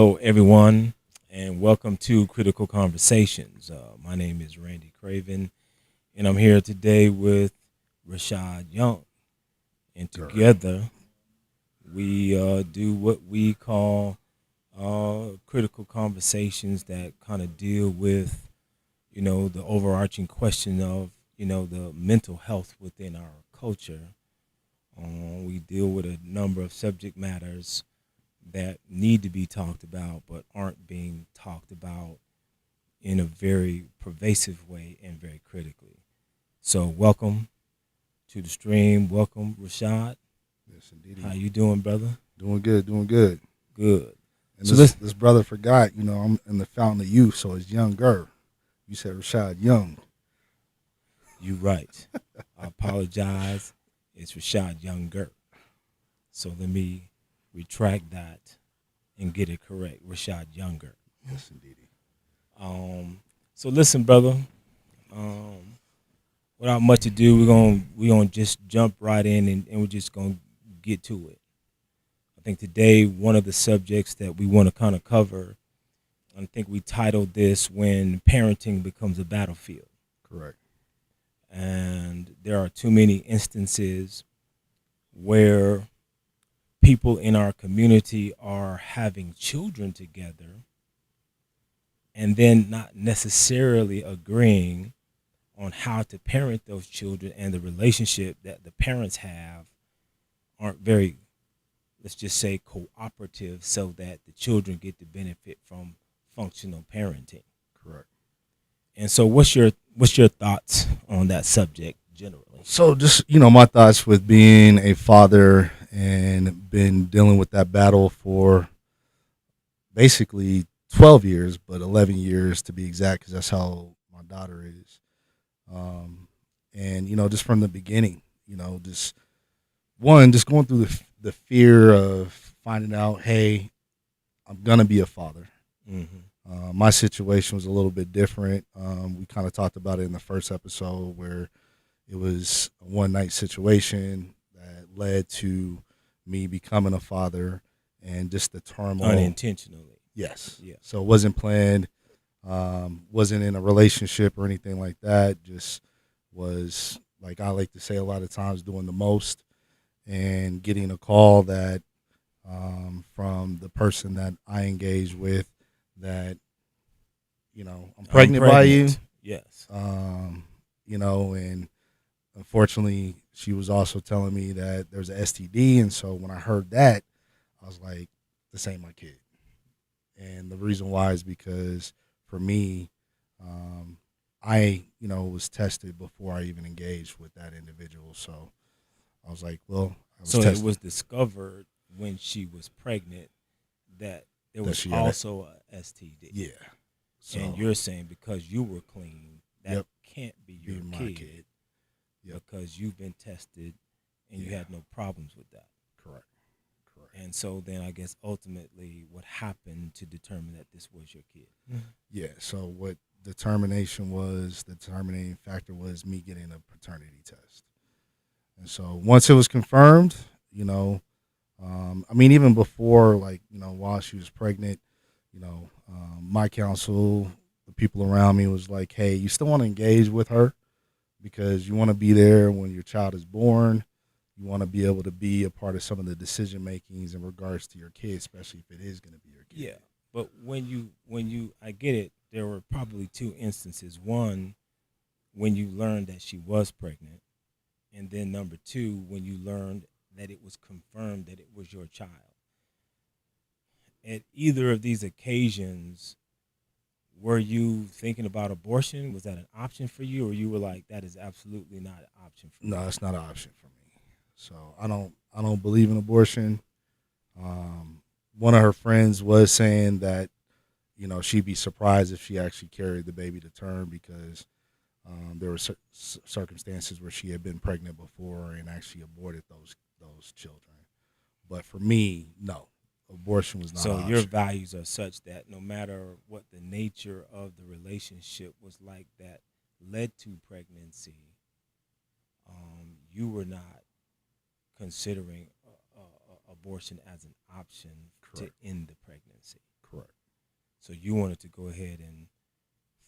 Hello, everyone, and welcome to Critical Conversations. My name is Randy Craven, and I'm here today with Rashad Young. And together, we do what we call critical conversations that kind of deal with, the overarching question of, the mental health within our culture. We deal with a number of subject matters that need to be talked about but aren't being talked about in a very pervasive way and very critically. So welcome to the stream. Welcome, Rashad. Yes, indeed. How you doing, brother? Doing good, doing good. Good. And So this brother forgot, I'm in the fountain of youth, so it's younger. You said Rashad Young. You right. I apologize. It's Rashad Younger. So let me retract that and get it correct. Rashad Younger. Yes, indeed. So listen, brother. Without much ado, we're gonna just jump right in and we're just gonna get to it. I think today one of the subjects that we want to kind of cover, I think we titled this "When Parenting Becomes a Battlefield." Correct. And there are too many instances where people in our community are having children together and then not necessarily agreeing on how to parent those children, and the relationship that the parents have aren't very, let's just say, cooperative, so that the children get to benefit from functional parenting. Correct. And so what's your thoughts on that subject generally? So just, my thoughts with being a father and been dealing with that battle for basically 12 years, but 11 years to be exact, because that's how my daughter is. And, just from the beginning, just going through the fear of finding out, hey, I'm going to be a father. My situation was a little bit different. We kind of talked about it in the first episode, where it was a one-night situation that led to me becoming a father, and just the turmoil. Unintentionally. Yes. Yeah. So it wasn't planned, wasn't in a relationship or anything like that. Just was, like I like to say a lot of times, doing the most, and getting a call that from the person that I engaged with, that, I'm pregnant by you. Yes. And unfortunately, she was also telling me that there's an STD. And so when I heard that, I was like, this ain't my kid. And the reason why is because for me, I, was tested before I even engaged with that individual. So I was like, well, I was So tested. it was discovered when she was pregnant that there was she had also a STD. Yeah. So, And you're saying because you were clean, that Yep. can't be your my kid, kid. Yep. because you've been tested and you Yeah. had no problems with that. Correct. And so then I guess ultimately what happened to determine that this was your kid? Yeah. So what the determining factor was me getting a paternity test. And so once it was confirmed, even before, while she was pregnant, my counsel, the people around me, was like, hey, you still want to engage with her, because you want to be there when your child is born. You want to be able to be a part of some of the decision makings in regards to your kid, especially if it is going to be your kid. Yeah. But when you I get it, there were probably two instances. One, when you learned that she was pregnant, and then number two, when you learned that it was confirmed that it was your child. At either of these occasions, were you thinking about abortion? Was that an option for you, or you were like, that is absolutely not an option for me? No, it's not an option for me. So I don't believe in abortion. One of her friends was saying that, she'd be surprised if she actually carried the baby to term, because there were circumstances where she had been pregnant before and actually aborted those children. But for me, no, abortion was not an So option. your values are such that no matter what the nature of the relationship was like that led to pregnancy, you were not considering abortion as an option Correct. to end the pregnancy. Correct. So you wanted to go ahead and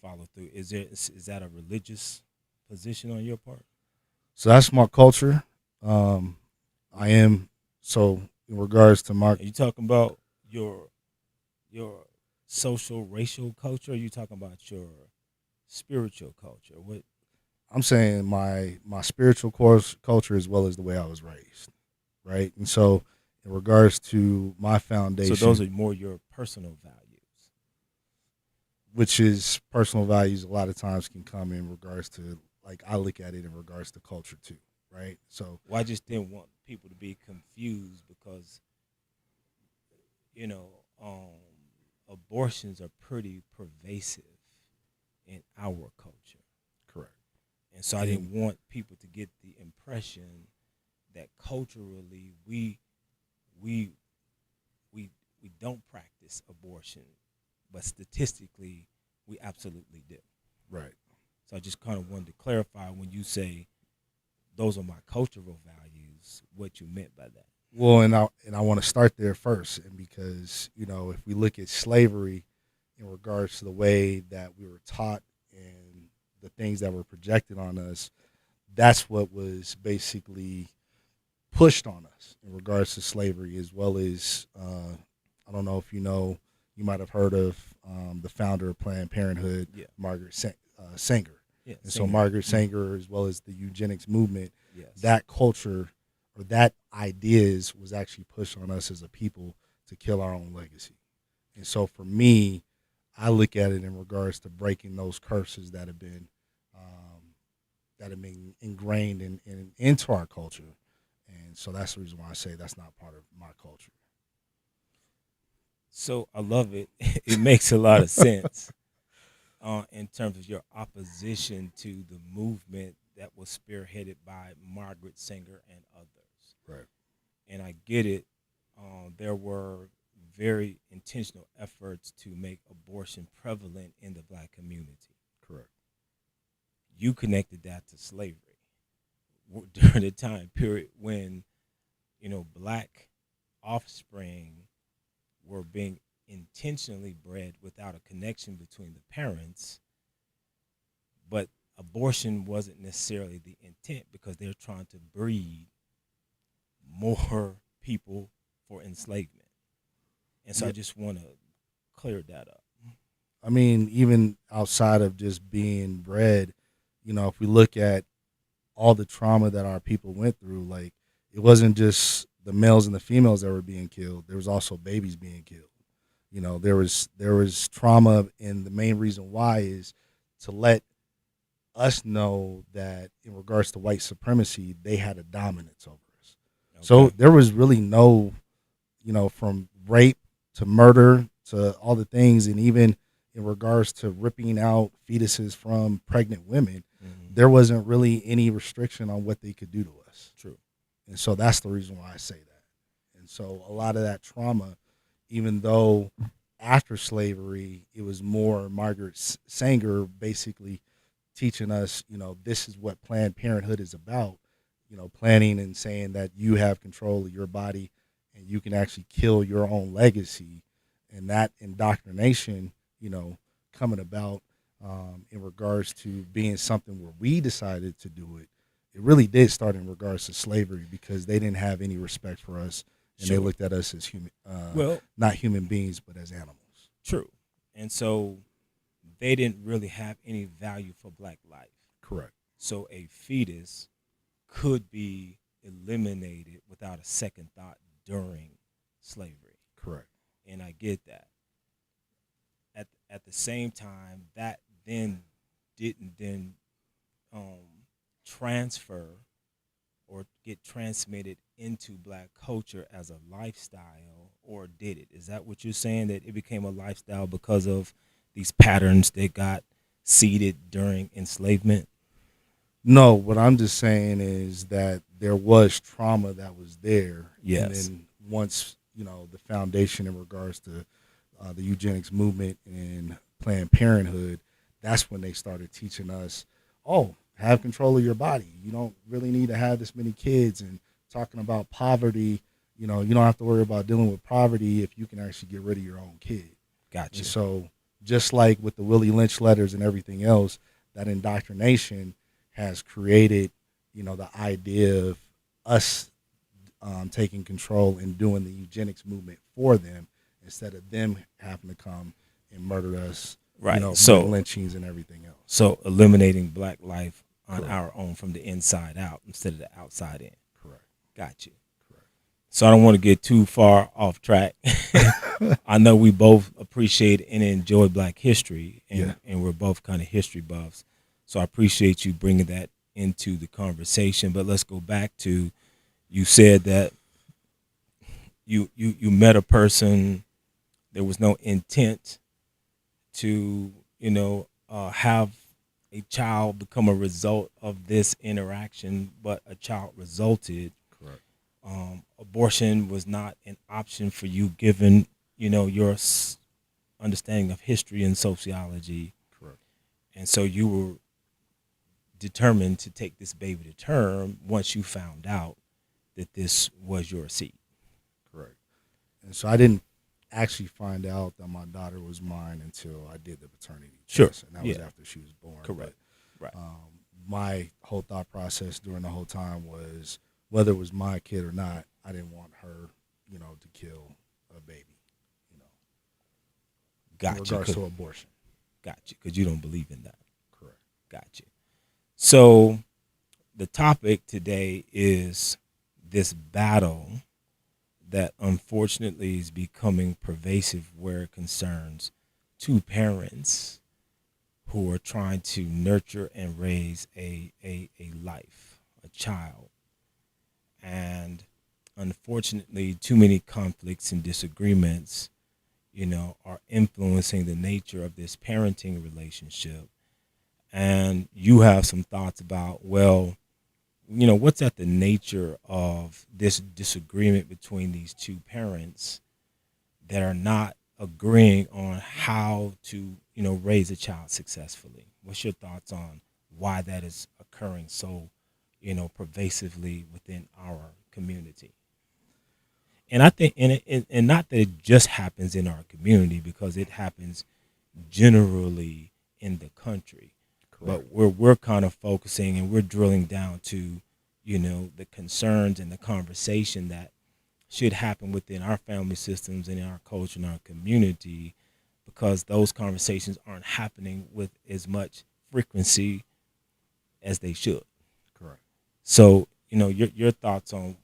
follow through. Is that a religious position on your part? So that's my culture. Um, I am so in regards to my. Are you talking about your social racial culture? Or are you talking about your spiritual culture? What? I'm saying my spiritual course culture as well as the way I was raised, right? And so in regards to my So those foundation, are more your personal values. which is personal values, a lot of times can come in regards to like I look at it in regards to culture too, right? So Well, I just didn't want people to be confused because you know abortions are pretty pervasive in our culture, correct. and so I And didn't want people to get the impression that culturally we we we don't practice abortion, but statistically we absolutely do. right. So I just kind of wanted to clarify when you say those are my cultural values, what you meant by that. Well, and I want to start there first, and because if we look at slavery in regards to the way that we were taught and the things that were projected on us, that's what was basically pushed on us in regards to slavery, as well as I don't know if you might have heard of the founder of Planned Parenthood, Yeah, Sanger. yeah, And so singer. Margaret Sanger, as well as the eugenics movement, Yes. that culture or that ideas was actually pushed on us as a people to kill our own legacy. And so for me, I look at it in regards to breaking those curses that have been ingrained into our culture. And so that's the reason why I say that's not part of my culture. So I love it. It makes a lot of sense in terms of your opposition to the movement that was spearheaded by Margaret Sanger and others. Right. And I get it. There were very intentional efforts to make abortion prevalent in the black community. Correct. You connected that to slavery during the time period when black offspring were being intentionally bred without a connection between the parents, but abortion wasn't necessarily the intent because they're trying to breed more people for enslavement. And so I Yeah. just want to clear that up. I mean, even outside of just being bred, if we look at all the trauma that our people went through, like it wasn't just the males and the females that were being killed. There was also babies being killed. There was trauma, and the main reason why is to let us know that in regards to white supremacy, they had a dominance over us. So Okay. there was really no, from rape to murder to all the things, and even in regards to ripping out fetuses from pregnant women, Hmm. there wasn't really any restriction on what they could do to us. True. And so that's the reason why I say that. And so a lot of that trauma, even though after slavery, it was more Margaret Sanger basically teaching us, this is what Planned Parenthood is about, planning and saying that you have control of your body and you can actually kill your own legacy. And that indoctrination, coming about in regards to being something where we decided to do it, it really did start in regards to slavery because they didn't have any respect for us and they Sure. looked at us as human, Well, not human beings, but as animals. true. And so they didn't really have any value for black life. Correct. So a fetus could be eliminated without a second thought during slavery. Correct. And I get that. At the same time, that then didn't then transfer or get transmitted into black culture as a lifestyle, or did it? Is that what you're saying, that it became a lifestyle because of these patterns that got seeded during enslavement? No, what I'm just saying is that there was trauma that was there, and Yes. then once the foundation in regards to the eugenics movement and Planned Parenthood, that's when they started teaching us, oh, have control of your body. You don't really need to have this many kids, and talking about poverty. You don't have to worry about dealing with poverty if you can actually get rid of your own kid. Got And you. so, just like with the Willie Lynch letters and everything else, that indoctrination has created, the idea of us taking control and doing the eugenics movement for them instead of them having to come and murder us, Right. via lynchings and everything else. So eliminating black life on Correct. our own from the inside out instead of the outside in. Correct. Got you. Correct. So I don't want to get too far off track. I know we both appreciate and enjoy Black history, and we're both kind of history buffs. So I appreciate you bringing that into the conversation. But let's go back to, you said that you met a person, there was no intent to have a child become a result of this interaction, but a child resulted. Correct. Abortion was not an option for you, given your understanding of history and sociology. Correct. And so you were determined to take this baby to term once you found out that this was your seed. Correct. And so I didn't actually find out that my daughter was mine until I did the paternity test, and that was after she was born. Correct. But, right. My whole thought process during the whole time was, whether it was my kid or not, I didn't want her, to kill a baby. Got in you. regards to abortion. Got you, because you don't believe in that. Correct. Got you. So the topic today is this battle that unfortunately is becoming pervasive, where it concerns two parents who are trying to nurture and raise a life, a child. And unfortunately, too many conflicts and disagreements, are influencing the nature of this parenting relationship. And you have some thoughts about, well, what's at the nature of this disagreement between these two parents that are not agreeing on how to, raise a child successfully? What's your thoughts on why that is occurring so, pervasively within our community? And I think, and not that it just happens in our community, because it happens generally in the country. Correct. But we're kind of focusing and we're drilling down to, the concerns and the conversation that should happen within our family systems and in our culture and our community, because those conversations aren't happening with as much frequency as they should. Correct. So, your thoughts on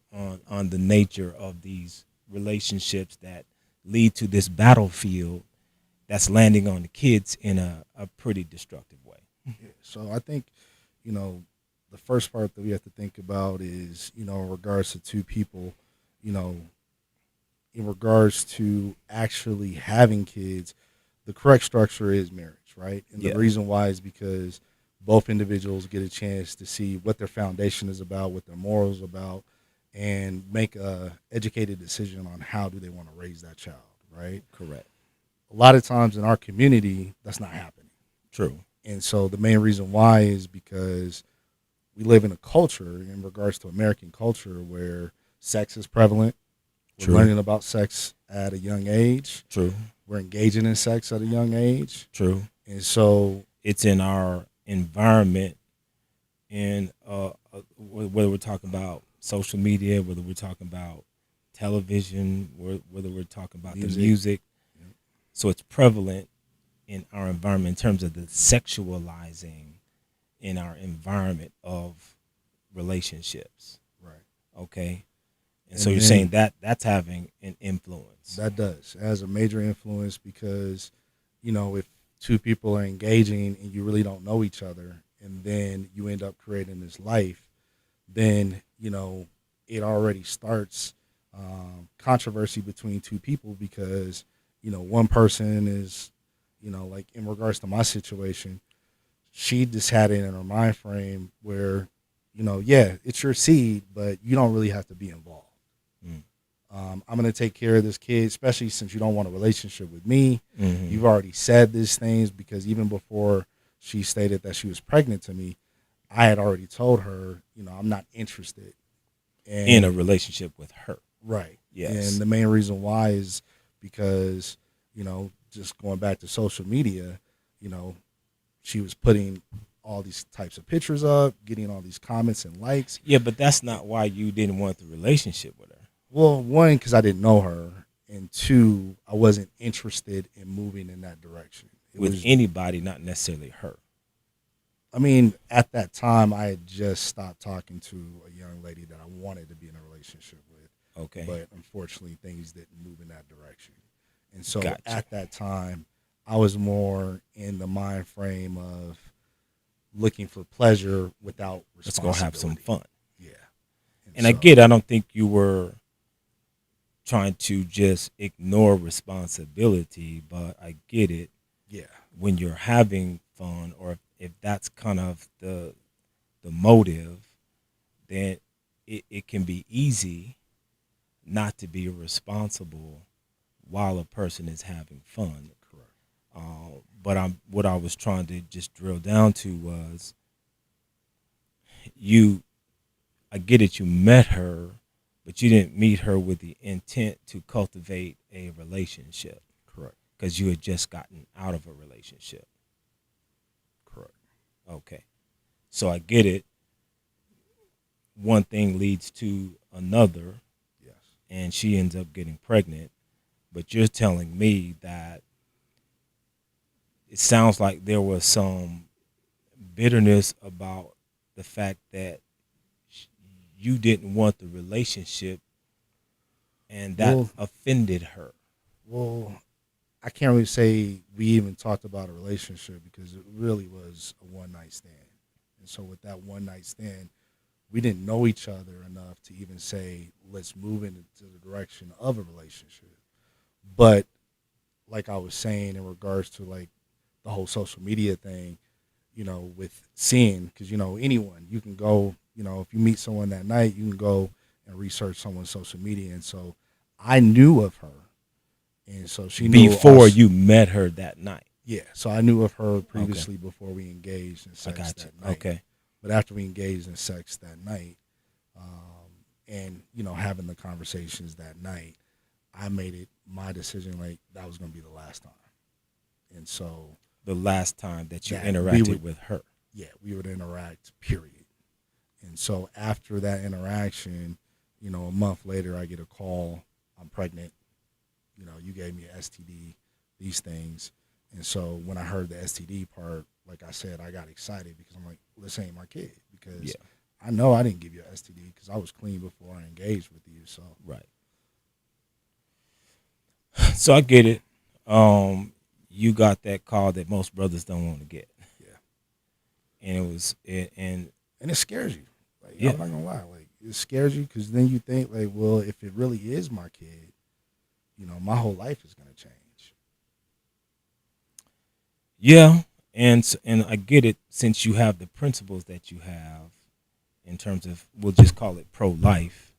the nature of these relationships that lead to this battlefield that's landing on the kids in a pretty destructive way. Yeah. So I think, the first part that we have to think about is, in regards to two people, in regards to actually having kids, the correct structure is marriage, right? And the reason why is because both individuals get a chance to see what their foundation is about, what their morals are about, and make a educated decision on how do they want to raise that child, right? Correct. A lot of times in our community, that's not happening. True. And so the main reason why is because we live in a culture, in regards to American culture, where sex is prevalent. We're learning about sex at a young age. True. We're engaging in sex at a young age. True. And so it's in our environment, and whether we're talking about social media, whether we're talking about television, whether we're talking about the music. Yep. So it's prevalent in our environment in terms of the sexualizing in our environment of relationships. Right. Okay. And so you're saying that that's having an influence. That does. It has a major influence because, if two people are engaging and you really don't know each other, and then you end up creating this life, then, it already starts controversy between two people because, one person is, like in regards to my situation, she just had it in her mind frame where, it's your seed, but you don't really have to be involved. I'm going to take care of this kid, especially since you don't want a relationship with me. Mm-hmm. You've already said these things, because even before she stated that she was pregnant to me, I had already told her, I'm not interested in a relationship with her. Right. Yes. And the main reason why is because, just going back to social media, you know, she was putting all these types of pictures up, getting all these comments and likes. Yeah, but that's not why you didn't want the relationship with her. Well, one, because I didn't know her, and two, I wasn't interested in moving in that direction. It With was, anybody, not necessarily her. I mean, at that time, I had just stopped talking to a young lady that I wanted to be in a relationship with. Okay. But unfortunately, things didn't move in that direction. And so Gotcha. at that time, I was more in the mind frame of looking for pleasure without Let's responsibility. go have some fun. Yeah. And I get, I don't think you were trying to just ignore responsibility, but I get it. Yeah. When you're having fun, or if that's kind of the motive, then it can be easy not to be responsible while a person is having fun. Correct. But what I was trying to just drill down to was, I get it, you met her, but you didn't meet her with the intent to cultivate a relationship. Correct. Because you had just gotten out of a relationship. Correct. Okay. So I get it. One thing leads to another. Yes. And she ends up getting pregnant. But you're telling me that it sounds like there was some bitterness about the fact that you didn't want the relationship, and that offended her. Well, I can't really say we even talked about a relationship, because it really was a one-night stand. And so with that one-night stand, we didn't know each other enough to even say, let's move into the direction of a relationship. But like I was saying, in regards to like the whole social media thing, you know, with seeing, because, you know, anyone, you can go, you know, if you meet someone that night, you can go and research someone's social media. And so I knew of her. And so she knew before you met her that night. Yeah, so I knew of her previously before we engaged in sex that night. Okay. But after we engaged in sex that night, and, you know, having the conversations that night, I made it my decision, like, that was going to be the last time. And so the last time that you interacted with her. Yeah, we would interact, period. And so after that interaction, you know, a month later, I get a call, I'm pregnant. You know, you gave me an STD, these things. And so when I heard the STD part, like I said, I got excited, because I'm like, well, this ain't my kid. Because I know I didn't give you an STD, because I was clean before I engaged with you. So right. So I get it. You got that call that most brothers don't want to get. Yeah. And it scares you. Like, I'm not gonna lie, like, it scares you, because then you think, like, well, if it really is my kid, you know, my whole life is gonna change. Yeah, and I get it, since you have the principles that you have in terms of, we'll just call it pro-life.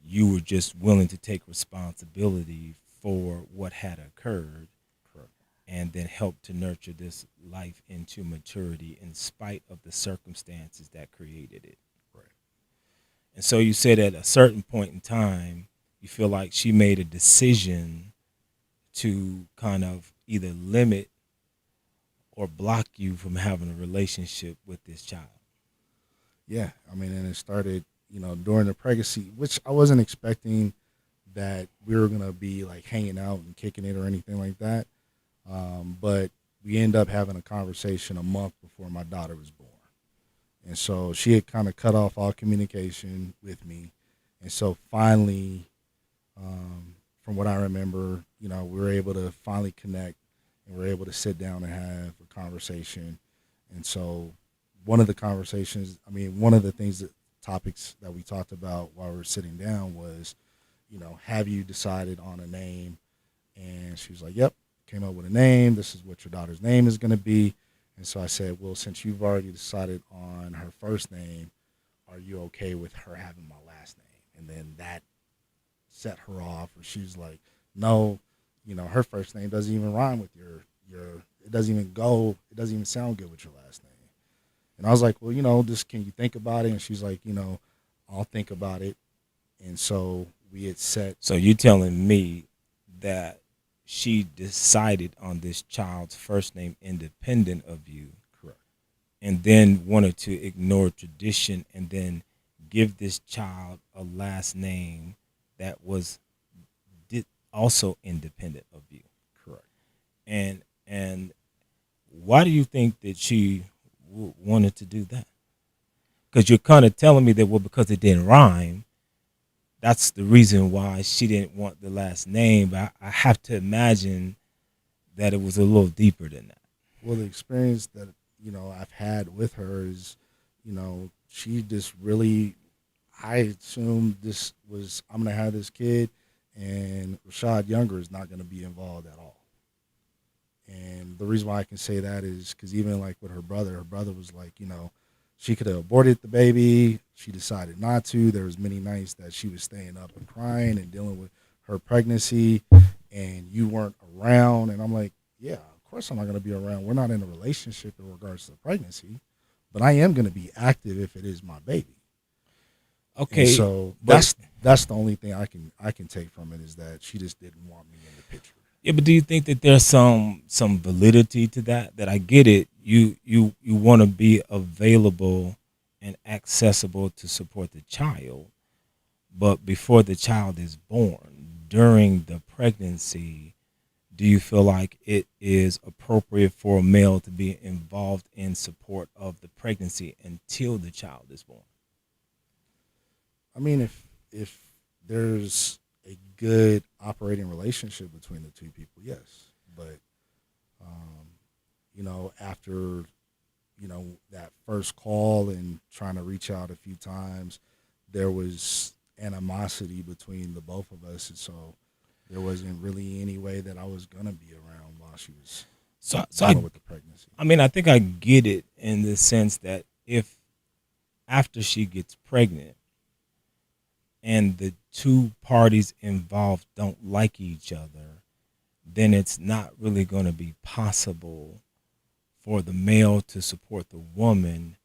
You were just willing to take responsibility for what had occurred. Correct. And then help to nurture this life into maturity in spite of the circumstances that created it. Right. And so you said at a certain point in time, you feel like she made a decision to kind of either limit or block you from having a relationship with this child. Yeah, I mean, and it started, you know, during the pregnancy, which I wasn't expecting that we were going to be like hanging out and kicking it or anything like that. But we ended up having a conversation a month before my daughter was born. And so she had kind of cut off all communication with me. And so finally, from what I remember, you know, we were able to finally connect, and we were able to sit down and have a conversation. And so one of the conversations, I mean, one of the topics that we talked about while we were sitting down was, you know, have you decided on a name? And she was like, yep, came up with a name. This is what your daughter's name is going to be. And so I said, well, since you've already decided on her first name, are you okay with her having my last name? And then that set her off, or she was like, no, you know, her first name doesn't even rhyme with your it doesn't even sound good with your last name. And I was like, well, you know, just, can you think about it? And she's like, you know, I'll think about it. And so we had set. So you telling me that she decided on this child's first name independent of you. Correct. And then wanted to ignore tradition and then give this child a last name that was also independent of you. Correct. And why do you think that she wanted to do that? Because you're kind of telling me that, well, because it didn't rhyme, that's the reason why she didn't want the last name. But I have to imagine that it was a little deeper than that. Well, the experience that, I've had with her is, she just really, I assumed this was, I'm going to have this kid, and Rashad Younger is not going to be involved at all. And the reason why I can say that is because even like with her brother was like, she could have aborted the baby. She decided not to. There was many nights that she was staying up and crying and dealing with her pregnancy, and you weren't around. And I'm like, yeah, of course I'm not going to be around. We're not in a relationship in regards to the pregnancy, but I am going to be active if it is my baby. Okay, and so that's the only thing I can take from it is that she just didn't want me in the picture. Yeah, but do you think that there's some validity to that? That I get it. You want to be available and accessible to support the child, but before the child is born, during the pregnancy, do you feel like it is appropriate for a male to be involved in support of the pregnancy until the child is born? I mean, if there's a good operating relationship between the two people, yes. But, after, that first call and trying to reach out a few times, there was animosity between the both of us. And so there wasn't really any way that I was going to be around while she was dealing with the pregnancy. I mean, I think I get it in the sense that if after she gets pregnant and the two parties involved don't like each other, then it's not really going to be possible for the male to support the woman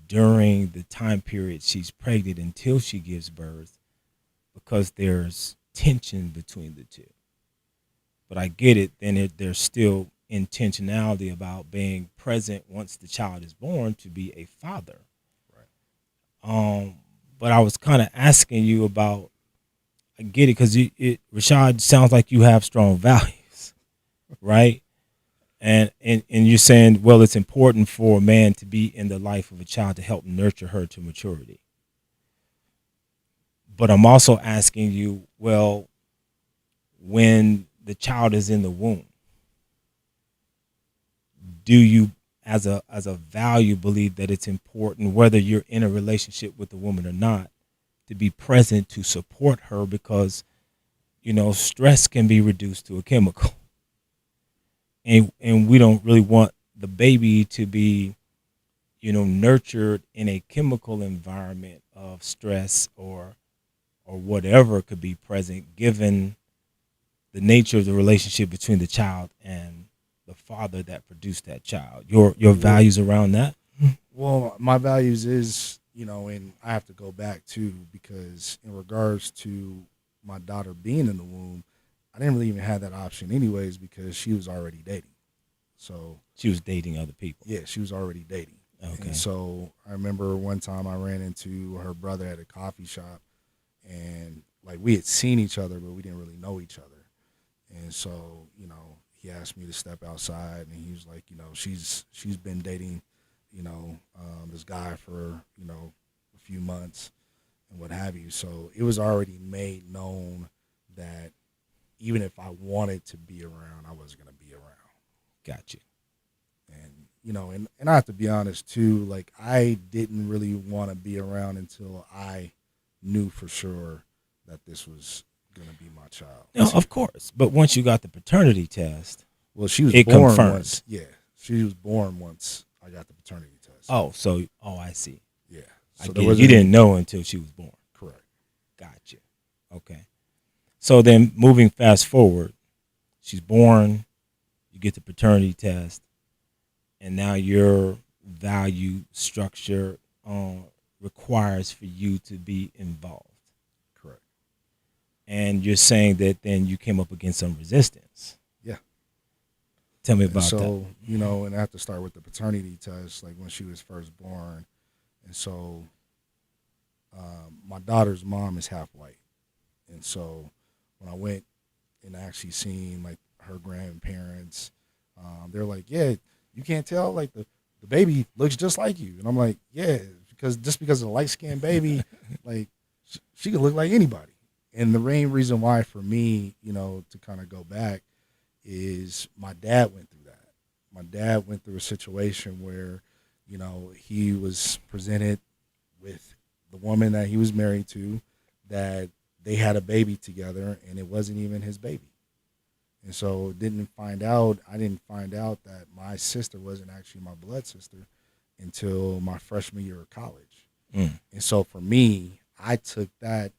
during the time period she's pregnant until she gives birth, because there's tension between the two. But I get it, then there's still intentionality about being present once the child is born to be a father. Right. But I was kind of asking you about, I get it, because Rashad, sounds like you have strong values, right? And you're saying, well, it's important for a man to be in the life of a child to help nurture her to maturity. But I'm also asking you, well, when the child is in the womb, do you, as a value, believe that it's important, whether you're in a relationship with the woman or not, to be present to support her? Because, stress can be reduced to a chemical. And we don't really want the baby to be, nurtured in a chemical environment of stress or whatever could be present, given the nature of the relationship between the child and the father that produced that child. Your values around that? Well, my values is, and I have to go back too, because in regards to my daughter being in the womb, I didn't really even have that option anyways, because she was already dating. So she was dating other people. Yeah, she was already dating. Okay. And so I remember one time I ran into her brother at a coffee shop, and like we had seen each other, but we didn't really know each other. And so, he asked me to step outside, and he was like, she's been dating, this guy for, a few months and what have you. So it was already made known that even if I wanted to be around, I wasn't going to be around. Gotcha. And, and I have to be honest too, like I didn't really want to be around until I knew for sure that this was going to be my child. No, of course. But once you got the paternity test, well, she was it born confirmed. Once. Yeah, she was born once I got the paternity test. I see. Yeah. So you didn't know until she was born. Correct. Gotcha. Okay. So then moving fast forward, she's born, you get the paternity test, and now your value structure requires for you to be involved. Correct. And you're saying that then you came up against some resistance. Yeah. Tell me And about so, you know, and I have to start with the paternity test, like when she was first born. And so my daughter's mom is half white. And so when I went and actually seen like her grandparents, they're like, yeah, you can't tell, like the baby looks just like you. And I'm like, yeah, because of the light skinned baby, like she could look like anybody. And the main reason why for me, you know, to kind of go back is my dad went through that. My dad went through a situation where, you know, he was presented with the woman that he was married to, that they had a baby together and it wasn't even his baby. And so I didn't find out that my sister wasn't actually my blood sister until my freshman year of college. that. And so for me, I took that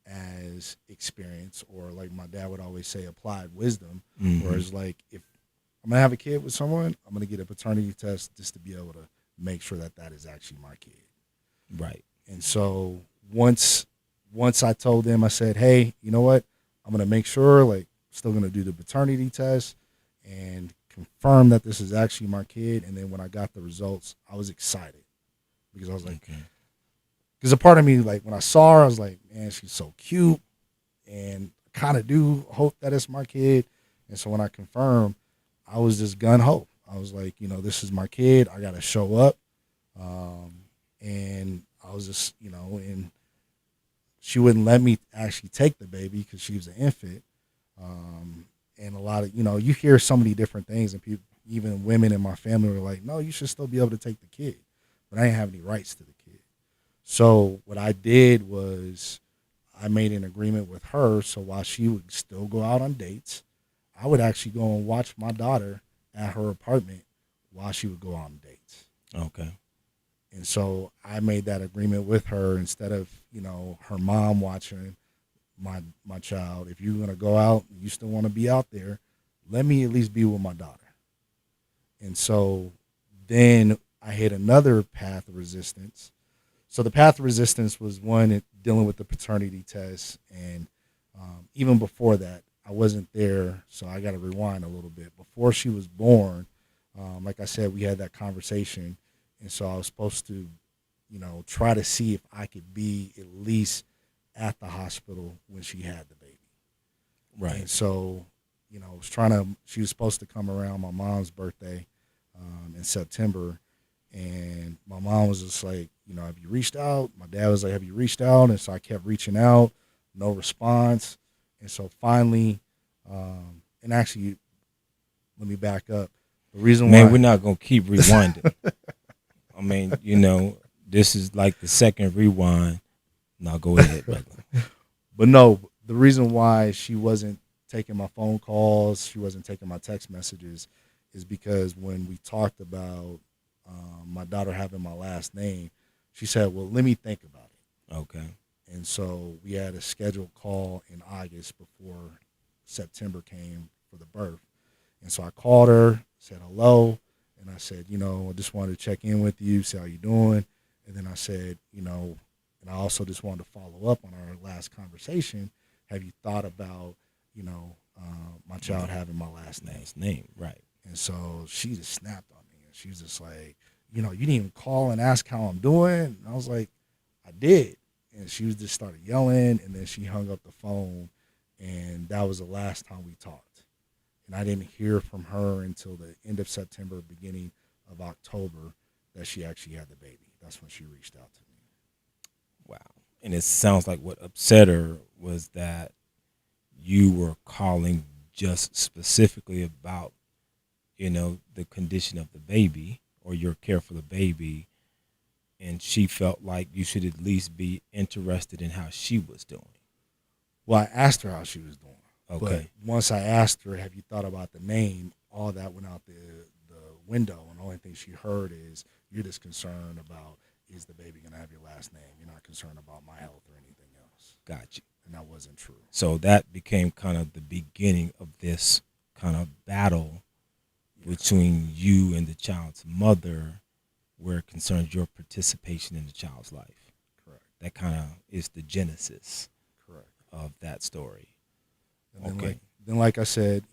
as experience, or like my dad would always say, applied wisdom. Mm-hmm. Whereas like if I'm gonna have a kid with someone, I'm gonna get a paternity test just to be able to make sure that that is actually my kid. Right. And so once I told them, I said, hey, you know what? I'm gonna make sure, like, still gonna do the paternity test and confirm that this is actually my kid. And then when I got the results, I was excited because I was like, because a part of me, like when I saw her, I was like, man, she's so cute, and I kind of do hope that it's my kid. And so when I confirmed, I was just gun ho. I was like, you know, this is my kid. I gotta show up. And I was just, you know, and she wouldn't let me actually take the baby because she was an infant. And a lot of, you know, you hear so many different things, and people, even women in my family, were like, no, you should still be able to take the kid. But I didn't have any rights to the kid. So what I did was I made an agreement with her. So while she would still go out on dates, I would actually go and watch my daughter at her apartment while she would go on dates. Okay. And so I made that agreement with her, instead of, you know, her mom watching my child. If you're gonna go out and you still want to be out there, let me at least be with my daughter. And so then I hit another path of resistance. So the path of resistance was one, dealing with the paternity test, and even before that, I wasn't there. So I got to rewind a little bit. Before she was born, like I said, we had that conversation, and so I was supposed to, you know, try to see if I could be at least at the hospital when she had the baby. Right. And so, you know, she was supposed to come around my mom's birthday in September. And my mom was just like, you know, have you reached out? My dad was like, have you reached out? And so I kept reaching out, no response. And so finally, and actually, let me back up. The reason why, we're not going to keep rewinding. I mean, you know, this is like the second rewind. Now go ahead, brother. But no, the reason why she wasn't taking my phone calls, she wasn't taking my text messages, is because when we talked about my daughter having my last name, she said, well, let me think about it. Okay. And so we had a scheduled call in August before September came for the birth. And so I called her, said hello, and I said, you know, I just wanted to check in with you, see how you're doing. And then I said, you know, and I also just wanted to follow up on our last conversation. Have you thought about, you know, my child having my last name? Last name, right. And so she just snapped on me. And she was just like, you know, you didn't even call and ask how I'm doing. And I was like, I did. And she was just started yelling, and then she hung up the phone, and that was the last time we talked. And I didn't hear from her until the end of September, beginning of October, that she actually had the baby. That's when she reached out to me. Wow. And it sounds like what upset her was that you were calling just specifically about, you know, the condition of the baby or your care for the baby, and she felt like you should at least be interested in how she was doing. Well, I asked her how she was doing. Okay. But once I asked her, have you thought about the name, all that went out the window, and the only thing she heard is, you're just concerned about, is the baby going to have your last name? You're not concerned about my health or anything else. Got you. And that wasn't true. So that became kind of the beginning of this kind of battle between you and the child's mother, where it concerns your participation in the child's life. Correct. That kind of is the genesis Correct. of that story. And then Okay. like I said,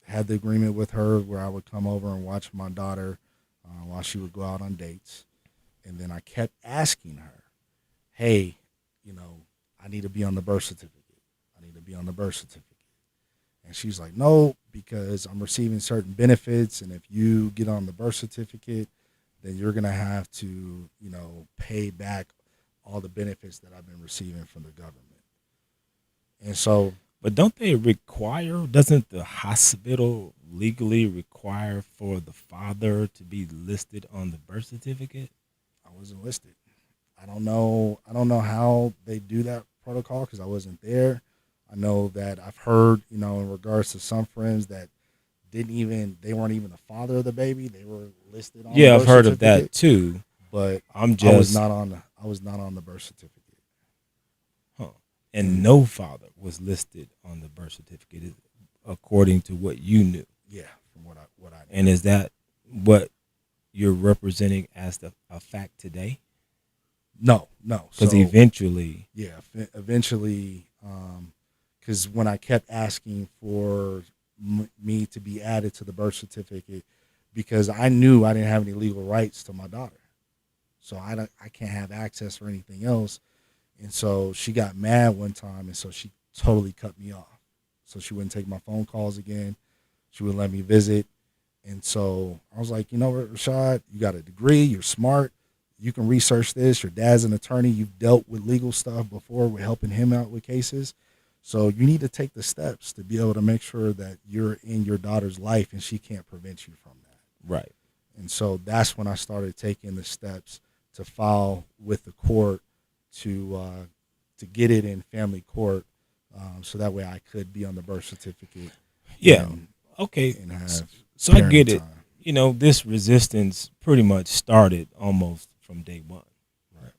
had the agreement with her where I would come over and watch my daughter while she would go out on dates. And then I kept asking her, hey, I need to be on the birth certificate. I need to be on the birth certificate. And she's like, no, because I'm receiving certain benefits. And if you get on the birth certificate, then you're going to have to, pay back all the benefits that I've been receiving from the government. And so, But don't they require, doesn't the hospital legally require for the father to be listed on the birth certificate? I wasn't listed. I don't know how they do that protocol because I wasn't there. I know that I've heard, in regards to some friends that they weren't even the father of the baby. They were listed on the Yeah, I've birth heard of that certificate, too. but I'm I was just, not on the birth certificate. huh. And no father was listed on the birth certificate according to what you knew. Yeah, from what I knew. And is that what you're representing as a fact today? No. Because So eventually, eventually, because when I kept asking for me to be added to the birth certificate, because I knew I didn't have any legal rights to my daughter, so I can't have access or anything else, and so she got mad one time, and so she totally cut me off. So she wouldn't take my phone calls again. She wouldn't let me visit, and so I was like, you know what, Rashad, you got a degree, you're smart. You can research this. Your dad's an attorney. You've dealt with legal stuff before with helping him out with cases. So you need to take the steps to be able to make sure that you're in your daughter's life and she can't prevent you from that. right. And so that's when I started taking the steps to file with the court to get it in family court, so that way I could be on the birth certificate. Yeah. And, Okay. and have So I parenting get it. time. This resistance pretty much started almost from day one. Right.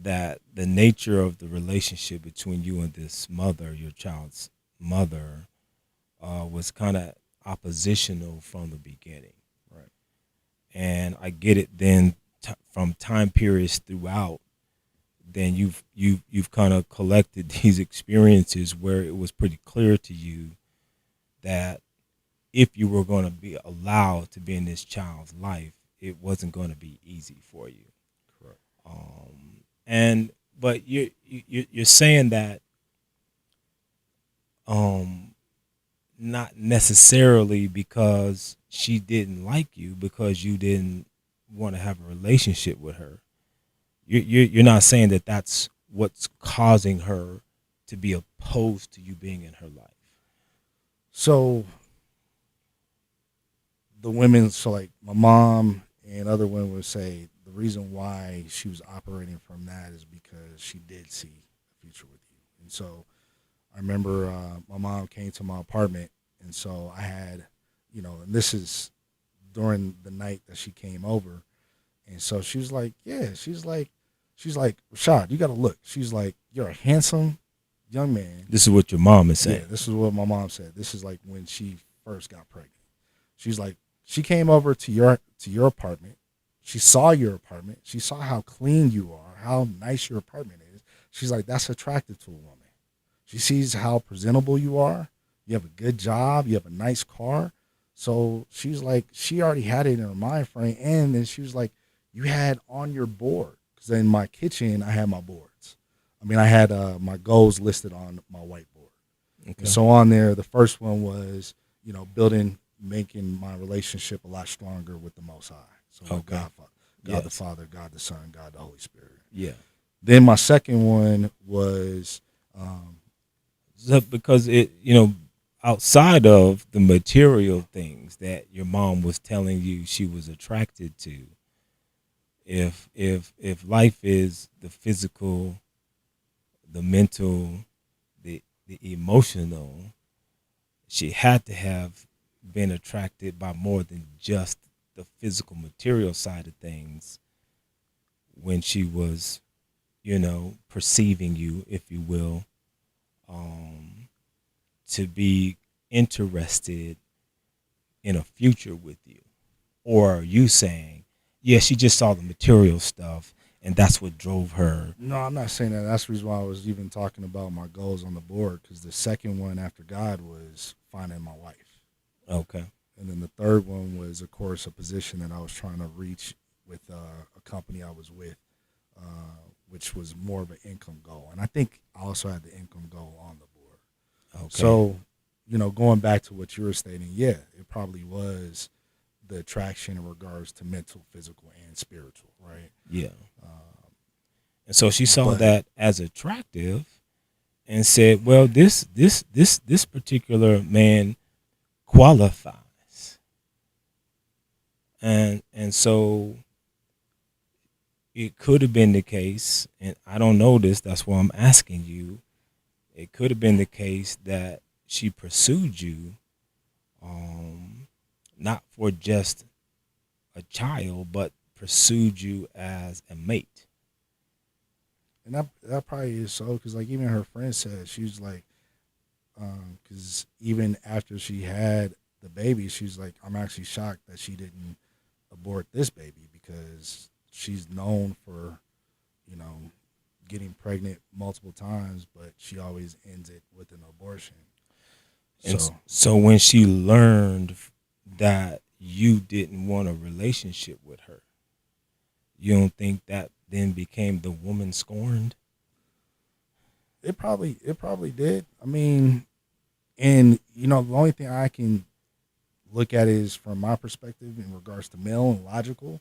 That the nature of the relationship between you and this mother, your child's mother, was kind of oppositional from the beginning. Right. And I get it. Then from time periods throughout, then you've kind of collected these experiences where it was pretty clear to you that if you were going to be allowed to be in this child's life, it wasn't going to be easy for you. Correct. But you're saying that not necessarily because she didn't like you, because you didn't want to have a relationship with her. You're not saying that that's what's causing her to be opposed to you being in her life. So like my mom and other women would say the reason why she was operating from that is because she did see a future with you. And so I remember my mom came to my apartment, and so I had, and this is during the night that she came over, and so she was like, she's like, Rashad, you got to look. She's like, you're a handsome young man. This is what your mom is saying. Yeah, this is what my mom said. This is like when she first got pregnant. She's like, she came over to your apartment. She saw your apartment. She saw how clean you are, how nice your apartment is. She's like, that's attractive to a woman. She sees how presentable you are. You have a good job. You have a nice car. So she's like, she already had it in her mind frame. And then she was like, you had on your board. Because in my kitchen, I had my boards. I mean, I had my goals listed on my whiteboard. Okay. And so on there, the first one was, making my relationship a lot stronger with the Most High. So with God the Father, God the Son, God the Holy Spirit. Yeah. Then my second one was because outside of the material things that your mom was telling you she was attracted to, if life is the physical, the mental, the emotional, she had to have been attracted by more than just the physical material side of things when she was, perceiving you, if you will, to be interested in a future with you. Or are you saying, yeah, she just saw the material stuff and that's what drove her. No, I'm not saying that. That's the reason why I was even talking about my goals on the board, because the second one after God was finding my wife. Okay. And then the third one was, of course, a position that I was trying to reach with a company I was with, which was more of an income goal. And I think I also had the income goal on the board. Okay. So, going back to what you were stating, yeah, it probably was the attraction in regards to mental, physical, and spiritual, right? Yeah. And so she saw But that as attractive and said, well, this particular man qualifies. And so it could have been the case, and I don't know this, that's why I'm asking you. It could have been the case that she pursued you, not for just a child, but pursued you as a mate. and that probably is so, because like even her friend said, she was like, because even after she had the baby, she's like, I'm actually shocked that she didn't abort this baby, because she's known for, you know, getting pregnant multiple times, but she always ends it with an abortion. And So so when she learned that you didn't want a relationship with her, you don't think that then became the woman scorned? it probably did. I mean, and the only thing I can look at is from my perspective in regards to male and logical.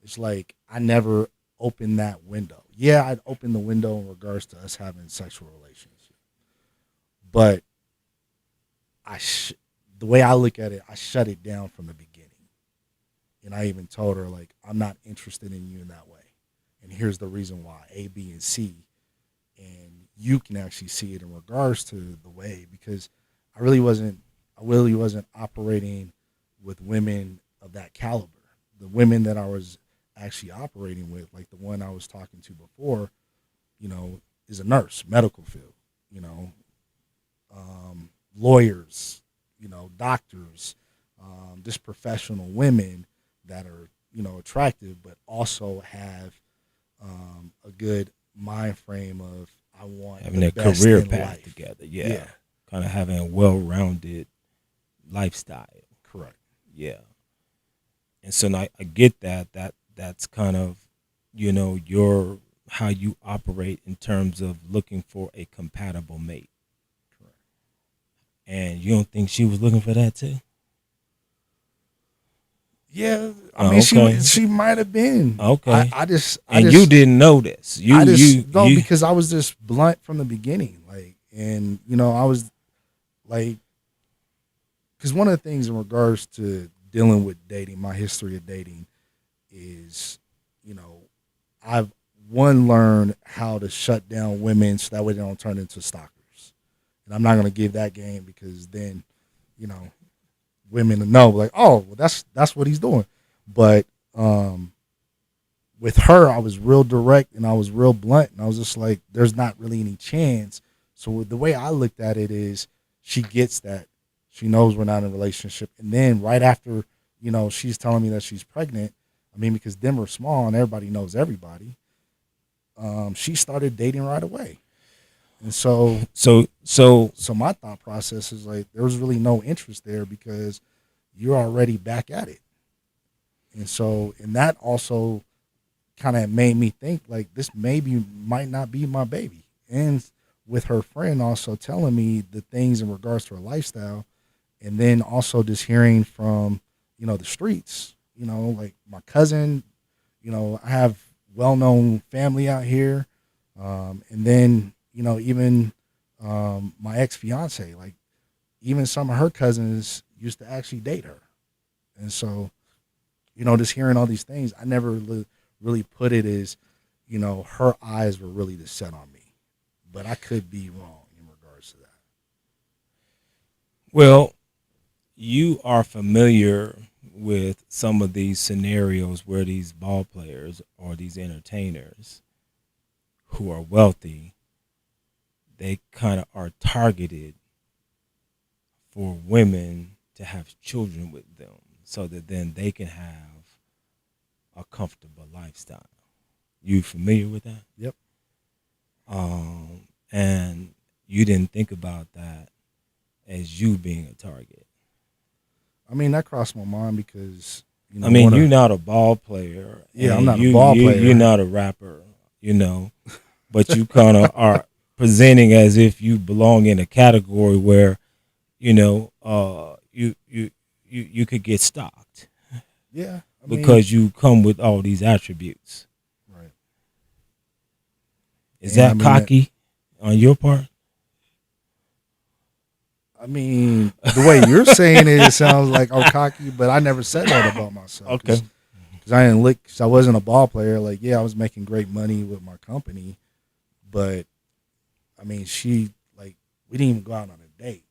It's like I never opened that window. Yeah, I'd open the window in regards to us having sexual relations, but the way I look at it, I shut it down from the beginning. And I even told her, like, I'm not interested in you in that way. And here's the reason why: A, B, and C. And you can actually see it in regards to the way, because I really wasn't operating with women of that caliber. The women that I was actually operating with, like the one I was talking to before, is a nurse, medical field, you know, lawyers, doctors, just professional women that are, attractive, but also have a good mind frame of, I want Having the that best career in path life. together, yeah. Yeah, Kind of having a well-rounded lifestyle, correct. yeah. And so now I get that. That's kind of, your how you operate in terms of looking for a compatible mate. Correct. And you don't think she was looking for that too? Yeah, I Oh, mean, okay, she might have been. I, okay. I just I And you just didn't know this. I just no, You. because I was just blunt from the beginning, like, and I was like, because one of the things in regards to dealing with dating, my history of dating is, you know, I've learned how to shut down women so that way they don't turn into stalkers, and I'm not gonna give that game, because then, you know, women to know, like, oh, well, that's what he's doing. But with her, I was real direct and I was real blunt, and I was just like, there's not really any chance. So the way I looked at it is, she gets that, she knows we're not in a relationship, and then right after, she's telling me that she's pregnant. I mean, because Denver's small and everybody knows everybody. She started dating right away, and so So so so my thought process is like, there was really no interest there, because you're already back at it. And that also kind of made me think, like, this maybe might not be my baby. And with her friend also telling me the things in regards to her lifestyle, and then also just hearing from, the streets, like my cousin, I have well-known family out here. And then, even my ex-fiance, like, even some of her cousins used to actually date her. And so, just hearing all these things, I never really put it as, her eyes were really just set on me. But I could be wrong in regards to that. well, you are familiar with some of these scenarios where these ball players or these entertainers who are wealthy, they kind of are targeted for women to have children with them so that then they can have a comfortable lifestyle. You familiar with that? Yep. And you didn't think about that as you being a target. I mean, that crossed my mind because I mean, you're not a ball player. Yeah, and I'm not a ball player. You're not a rapper, but you kind of are presenting as if you belong in a category where, you could get stocked. Yeah, because you come with all these attributes. Right. Is that cocky on your part? I mean, the way you're saying it sounds like I'm cocky, but I never said that about myself. Okay. Because I didn't cause I wasn't a ball player. Like, yeah, I was making great money with my company, but I mean, we didn't even go out on a date,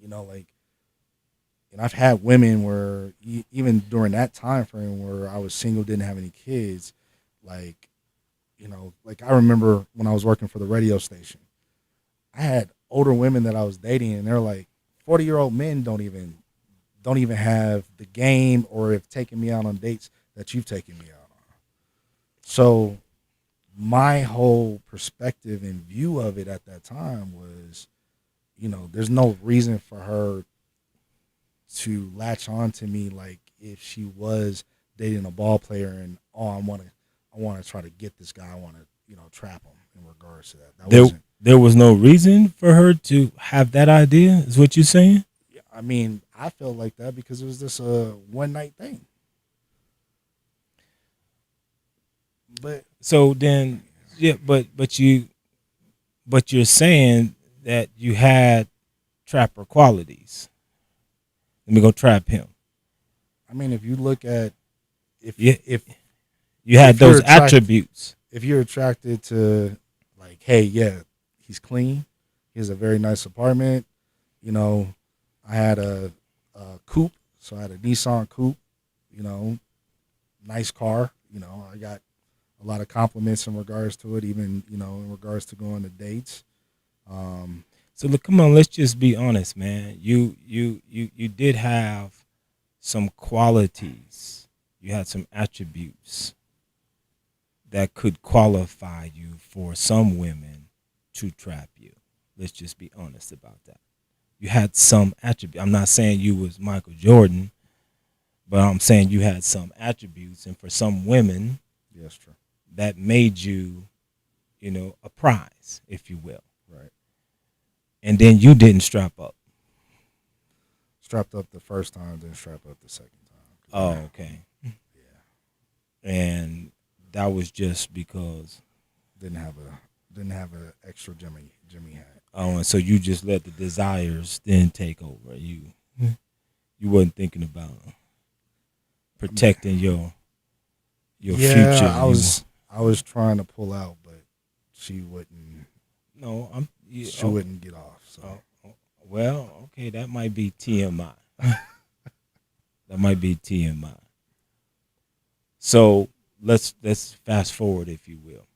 and I've had women where even during that time frame where I was single, didn't have any kids, like, like I remember when I was working for the radio station, I had older women that I was dating, and they're like 40-year-old men don't even have the game or have taken me out on dates that you've taken me out on. So my whole perspective and view of it at that time was, there's no reason for her to latch on to me like if she was dating a ball player and I want to try to get this guy, I want to trap him in regards to that. There was no reason for her to have that idea, is what you're saying? I mean, I felt like that because it was just a one night thing. But so then, yeah, but you're saying that you had trapper qualities. Let me go trap him. I mean, if you look at if you had those attributes, if you're attracted to like, hey, yeah, he's clean, he has a very nice apartment. I had a coupe, so I had a Nissan coupe. Nice car. I got a lot of compliments in regards to it, even in regards to going to dates. So look, come on, let's just be honest, man. You did have some qualities. You had some attributes that could qualify you for some women to trap you. Let's just be honest about that. You had some attributes. I'm not saying you was Michael Jordan, but I'm saying you had some attributes, and for some women, yes, true, that made you, a prize, if you will. Right. And then you didn't strap up. Strapped up the first time, then strap up the second time. Oh, okay. Yeah. And that was just because didn't have a extra Jimmy hat. Oh, and so you just let the desires then take over. You wasn't thinking about protecting your future. I was trying to pull out, but she wouldn't. No, she wouldn't get off. So. Well, okay, that might be TMI. That might be TMI. So let's fast forward, if you will,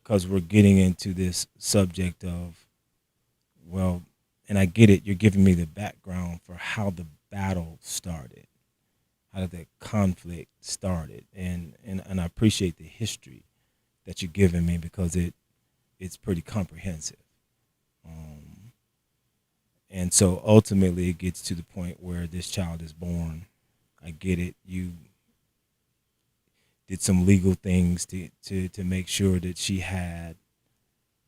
because we're getting into this subject of, well, and I get it. You're giving me the background for how the battle started, how the conflict started, and I appreciate the history that you're giving me because it's pretty comprehensive. And so ultimately it gets to the point where this child is born. I get it. You did some legal things to make sure that she had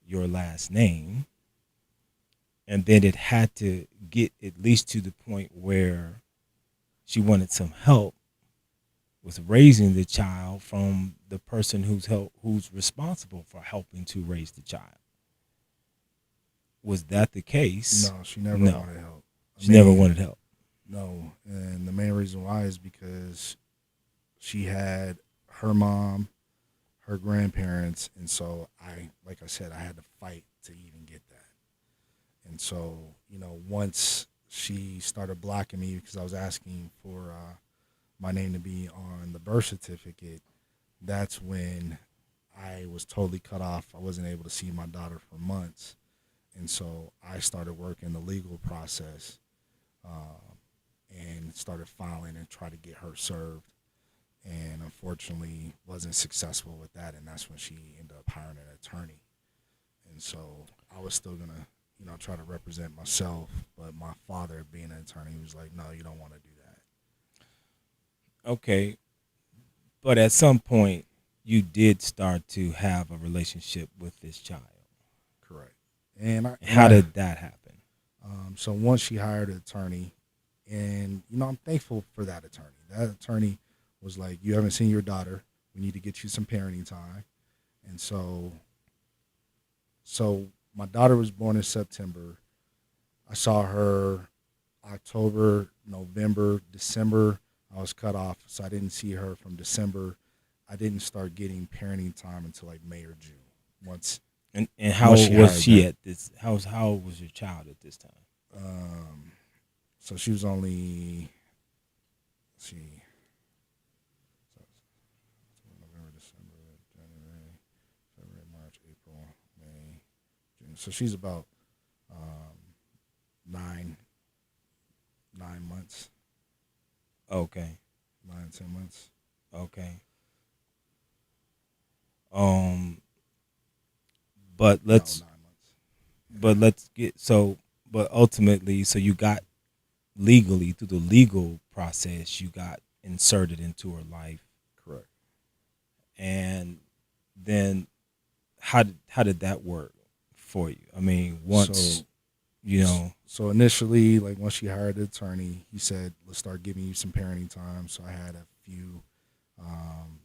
your last name. And then it had to get at least to the point where she wanted some help with raising the child from the person who's responsible for helping to raise the child. Was that the case? No, she never wanted help. She never wanted help. No, and the main reason why is because she had her mom, her grandparents, and so like I said, I had to fight to even get that. And so, once she started blocking me because I was asking for my name to be on the birth certificate, that's when I was totally cut off. I wasn't able to see my daughter for months. And so I started working the legal process and started filing and try to get her served. and unfortunately wasn't successful with that, and that's when she ended up hiring an attorney. And so I was still gonna, try to represent myself, but my father, being an attorney, was like, "No, you don't want to do that." Okay, but at some point, you did start to have a relationship with this child. Correct. And How did that happen? so once she hired an attorney, and I'm thankful for that attorney. That attorney was like, "You haven't seen your daughter. We need to get you some parenting time." And so my daughter was born in September. I saw her October, November, December. I was cut off, so I didn't see her from December. I didn't start getting parenting time until like May or June. Once And how once old she was hired she that. at this? How old was your child at this time? So she was only, let's see, so November, December, January, February, March, April, May, June. So she's about um, nine 9 months, Okay, 9 10 months. okay. Um, but No, let's 9 months. but let's get so. But ultimately, so you got legally through the legal process, you got inserted into her life, Correct. and then how did that work for you? I mean, once So you know, so initially, like once she hired the attorney, he said, "Let's start giving you some parenting time." So I had a few um,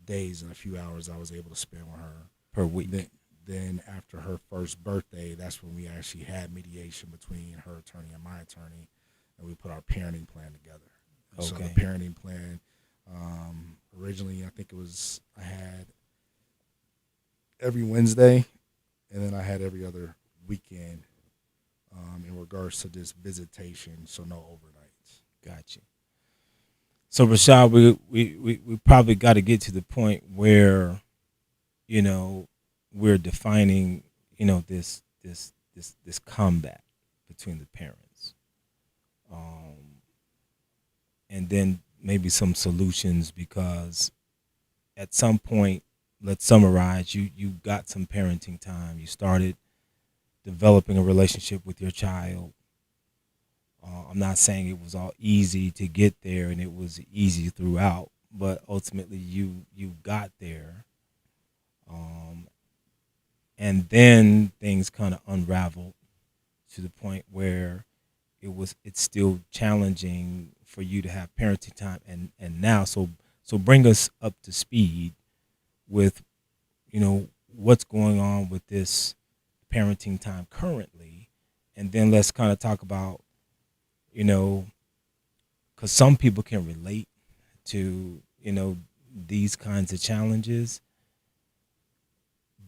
days and a few hours I was able to spend with her. per Then, week. then after her first birthday, that's when we actually had mediation between her attorney and my attorney, and we put our parenting plan together. And so the Okay, parenting plan, originally, I think I had every Wednesday, and then I had every other weekend in regards to this visitation, so no overnights. got you. So Rashad, we probably got to get to the point where you know we're defining this combat between the parents, um, and then maybe some solutions because at some point, let's summarize. You got some parenting time. You started developing a relationship with your child. I'm not saying it was all easy to get there and it was easy throughout, but ultimately you got there, um, and then things kind of unraveled to the point where it's still challenging for you to have parenting time and now so bring us up to speed with what's going on with this parenting time currently, and then let's kind of talk about you know because some people can relate to these kinds of challenges,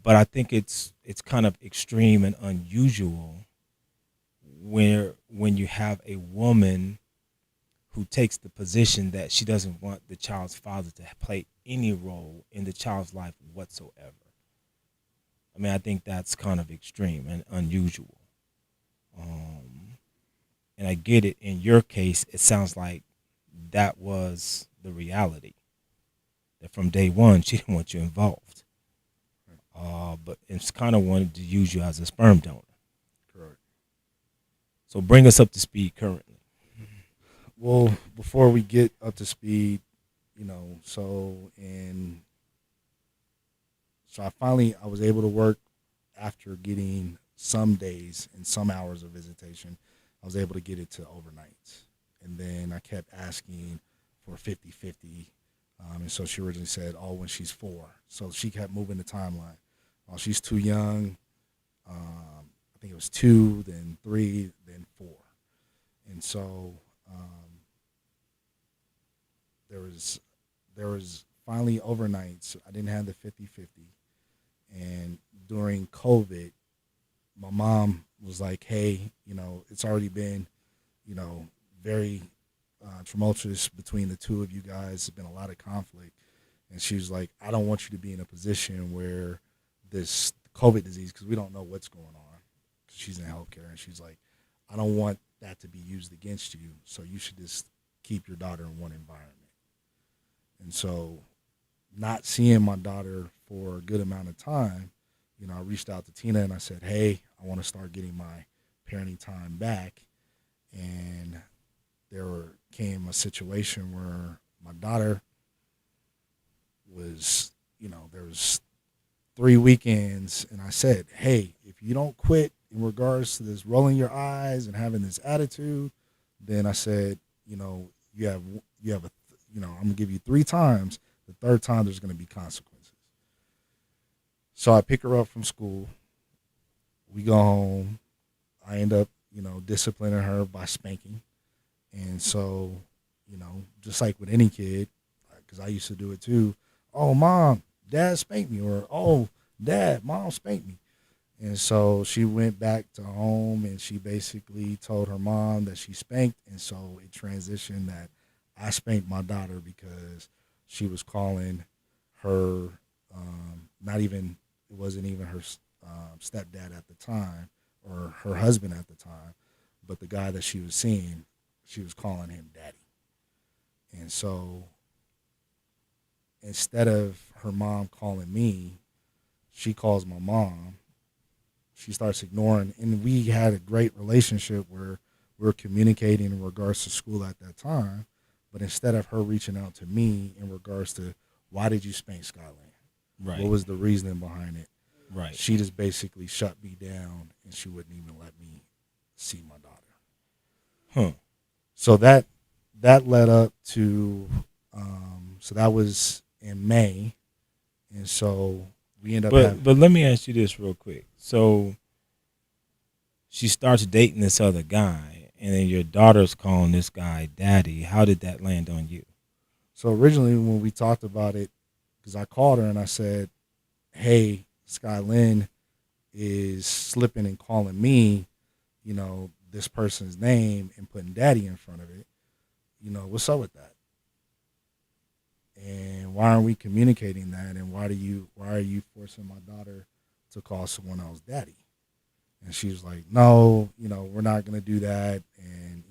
but I think it's kind of extreme and unusual where when you have a woman who takes the position that she doesn't want the child's father to play any role in the child's life whatsoever. I mean, I think that's kind of extreme and unusual. Um, and I get it. In your case, it sounds like that was the reality. That from day one, she didn't want you involved. But it's kind of wanted to use you as a sperm donor. Correct. So bring us up to speed currently. Well, before we get up to speed, so I was able to work after getting some days and some hours of visitation. I was able to get it to overnights. And then I kept asking for 50-50. And so she originally said, "Oh, when she's 4." So she kept moving the timeline. Oh, she's too young. I think it was 2, then 3, then 4. And so there was finally overnights. I didn't have the 50-50. And during COVID, my mom was like, "Hey, it's already been, very tumultuous between the two of you guys. There's been a lot of conflict." And she was like, "I don't want you to be in a position where this COVID disease, because we don't know what's going on, because she's in healthcare, and she's like, I don't want that to be used against you. So you should just keep your daughter in one environment." And so, not seeing my daughter for a good amount of time, I reached out to Tina and I said, hey, I want to start getting my parenting time back. And came a situation where my daughter was, there was 3 weekends, and I said, hey, if you don't quit in regards to this rolling your eyes and having this attitude, then I said, you have I'm gonna give you 3 times. The third time there's gonna be consequences. So I pick her up from school. We go home. I end up, disciplining her by spanking. And so, just like with any kid, because I used to do it too. Oh, mom, dad spanked me, or oh, dad, mom spanked me. And so she went back to home and she basically told her mom that she spanked. And so it transitioned that I spanked my daughter because she was calling her, it wasn't even her stepdad at the time or her husband at the time, but the guy that she was seeing, she was calling him daddy. And so instead of her mom calling me, she calls my mom. She starts ignoring, and we had a great relationship where we were communicating in regards to school at that time. But instead of her reaching out to me in regards to why did you spank Skyland? Right. What was the reasoning behind it? Right. She just basically shut me down, and she wouldn't even let me see my daughter. Huh. So that led up to, so that was in May, and so we end up. But let me ask you this real quick. So she starts dating this other guy, and then your daughter's calling this guy daddy. How did that land on you? So originally when we talked about it, because I called her and I said, hey, Skylyn is slipping and calling me, this person's name and putting daddy in front of it. What's up with that? And why aren't we communicating that? And why are you forcing my daughter to call someone else daddy? And she was like, no, we're not going to do that. And,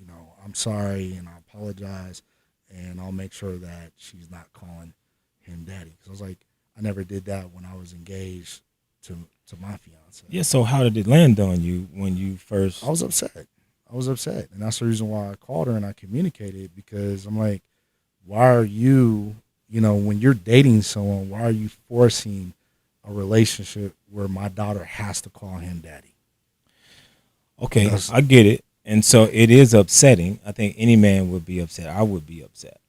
I'm sorry and I apologize. And I'll make sure that she's not calling him daddy. Because I was like, I never did that when I was engaged to my fiance. Yeah, so how did it land on you when you first? I was upset. And that's the reason why I called her and I communicated, because I'm like, why are you, when you're dating someone, why are you forcing a relationship where my daughter has to call him daddy? Okay, I get it. And so it is upsetting. I think any man would be upset. I would be upset.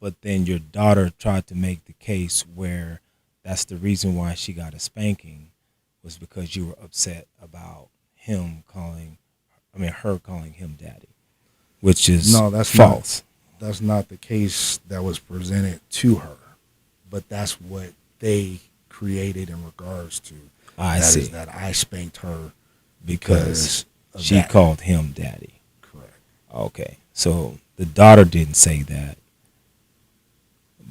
But then your daughter tried to make the case where that's the reason why she got a spanking was because you were upset about her calling him daddy, which is false. That's not the case that was presented to her, but that's what they created in regards to. I see. Is that I spanked her because she called him daddy. Correct. Okay, so the daughter didn't say that.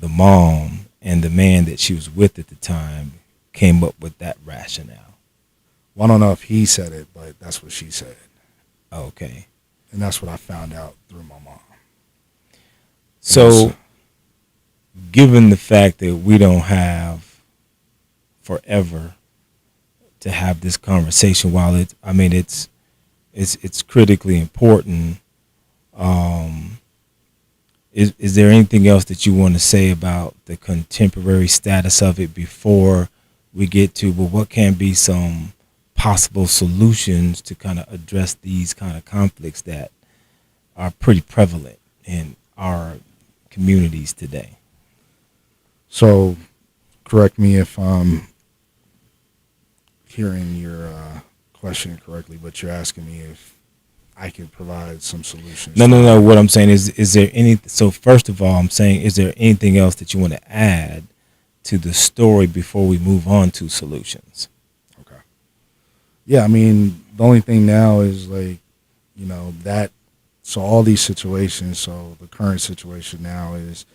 The mom and the man that she was with at the time came up with that rationale. Well, I don't know if he said it, but that's what she said. Okay. And that's what I found out through my mom. So, given the fact that we don't have forever to have this conversation, while it's critically important, is there anything else that you want to say about the contemporary status of it before we get to, well, what can be some possible solutions to kind of address these kind of conflicts that are pretty prevalent in our communities today? So, correct me if I'm hearing your question correctly, but you're asking me if I could provide some solutions. No. What I'm saying is there any? So first of all, I'm saying, is there anything else that you want to add to the story before we move on to solutions? Okay. Yeah, the only thing now is so all these situations. So the current situation now is,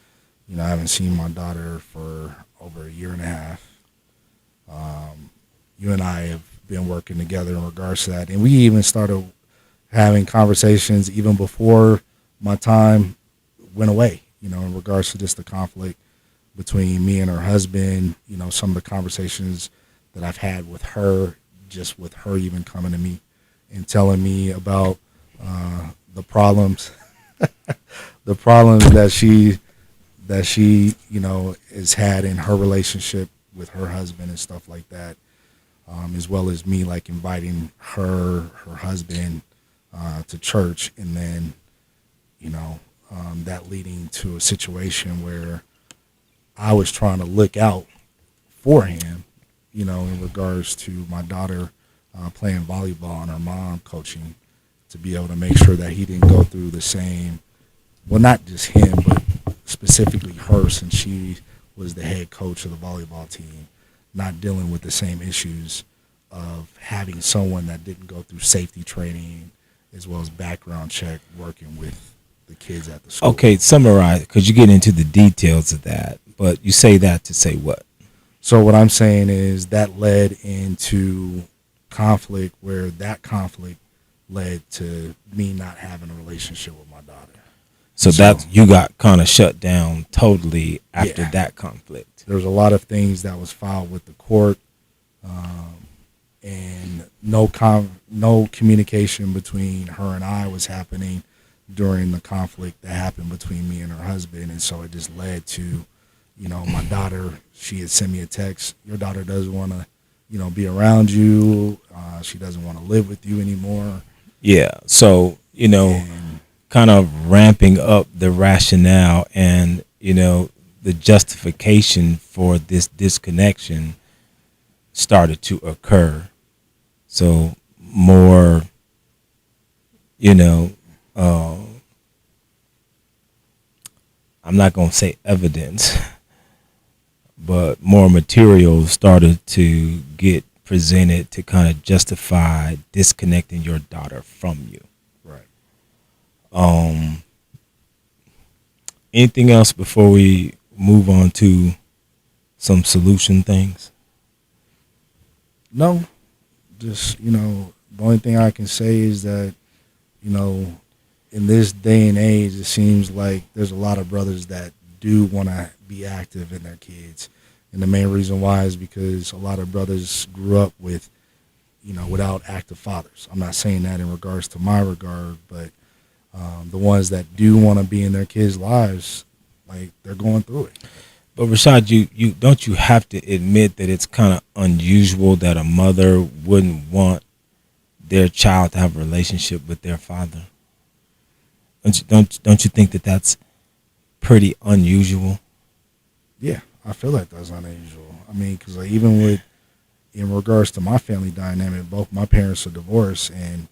I haven't seen my daughter for over a year and a half. You and I have been working together in regards to that, and we even started having conversations even before my time went away. in regards to just the conflict between me and her husband, some of the conversations that I've had with her, just with her even coming to me and telling me about the problems, the problems that she has had in her relationship with her husband and stuff like that, as well as me like inviting her husband to church, and then that leading to a situation where I was trying to look out for him, in regards to my daughter playing volleyball and her mom coaching, to be able to make sure that he didn't go through the same, well, not just him, but specifically her, since she was the head coach of the volleyball team, not dealing with the same issues of having someone that didn't go through safety training as well as background check working with the kids at the school. Okay, summarize, because you get into the details of that, but you say that to say what? So what I'm saying is that led into conflict, where that conflict led to me not having a relationship with my daughter. So that you got kind of shut down totally after that conflict. There was a lot of things that was filed with the court, and no communication between her and I was happening during the conflict that happened between me and her husband. And so it just led to, my daughter, she had sent me a text, your daughter doesn't want to, be around you. She doesn't want to live with you anymore. Yeah. So, kind of ramping up the rationale and, the justification for this disconnection started to occur. So more, I'm not going to say evidence, but more material started to get presented to kind of justify disconnecting your daughter from you. Right. Anything else before we move on to some solution things? No, just, the only thing I can say is that, in this day and age, it seems like there's a lot of brothers that do want to be active in their kids. And the main reason why is because a lot of brothers grew up with, without active fathers. I'm not saying that in regards to my regard, but the ones that do want to be in their kids' lives, like, they're going through it. But Rashad, you don't you have to admit that it's kind of unusual that a mother wouldn't want their child to have a relationship with their father? Don't you think that that's pretty unusual? Yeah, I feel like that's unusual. I mean, because even in regards to my family dynamic, both my parents are divorced, and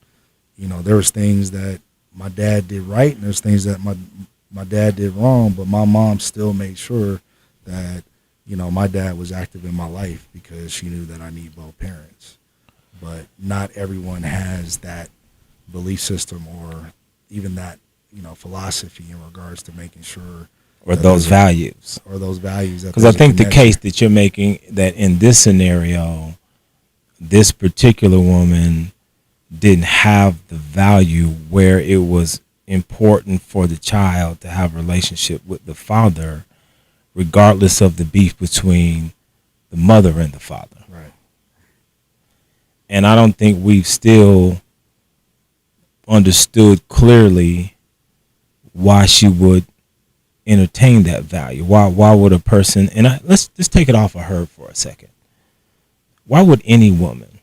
there was things that my dad did right, and there's things that my dad did wrong, but my mom still made sure that my dad was active in my life because she knew that I need both parents. But not everyone has that belief system or even that philosophy in regards to making sure, or those values. Because I think the case that you're making, that in this scenario, this particular woman didn't have the value where it was important for the child to have a relationship with the father, regardless of the beef between the mother and the father. Right. And I don't think we've still understood clearly why she would entertain that value. Why would a person, and let's just take it off of her for a second. Why would any woman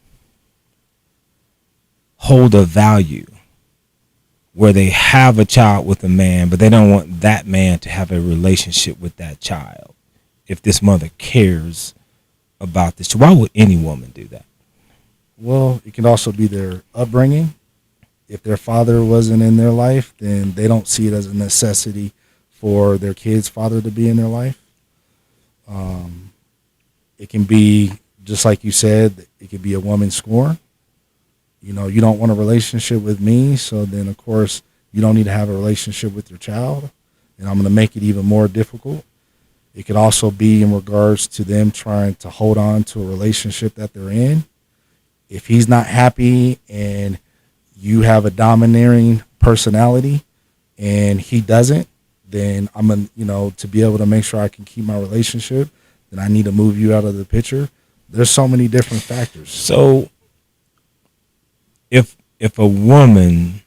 hold a value where they have a child with a man, but they don't want that man to have a relationship with that child if this mother cares about this? Why would any woman do that? Well, it can also be their upbringing. If their father wasn't in their life, then they don't see it as a necessity for their kid's father to be in their life. It can be, just like you said, it could be a woman scorn. You don't want a relationship with me, so then, of course, you don't need to have a relationship with your child, and I'm going to make it even more difficult. It could also be in regards to them trying to hold on to a relationship that they're in. If he's not happy and you have a domineering personality and he doesn't, then I'm gonna, to be able to make sure I can keep my relationship, then I need to move you out of the picture. There's so many different factors. So if a woman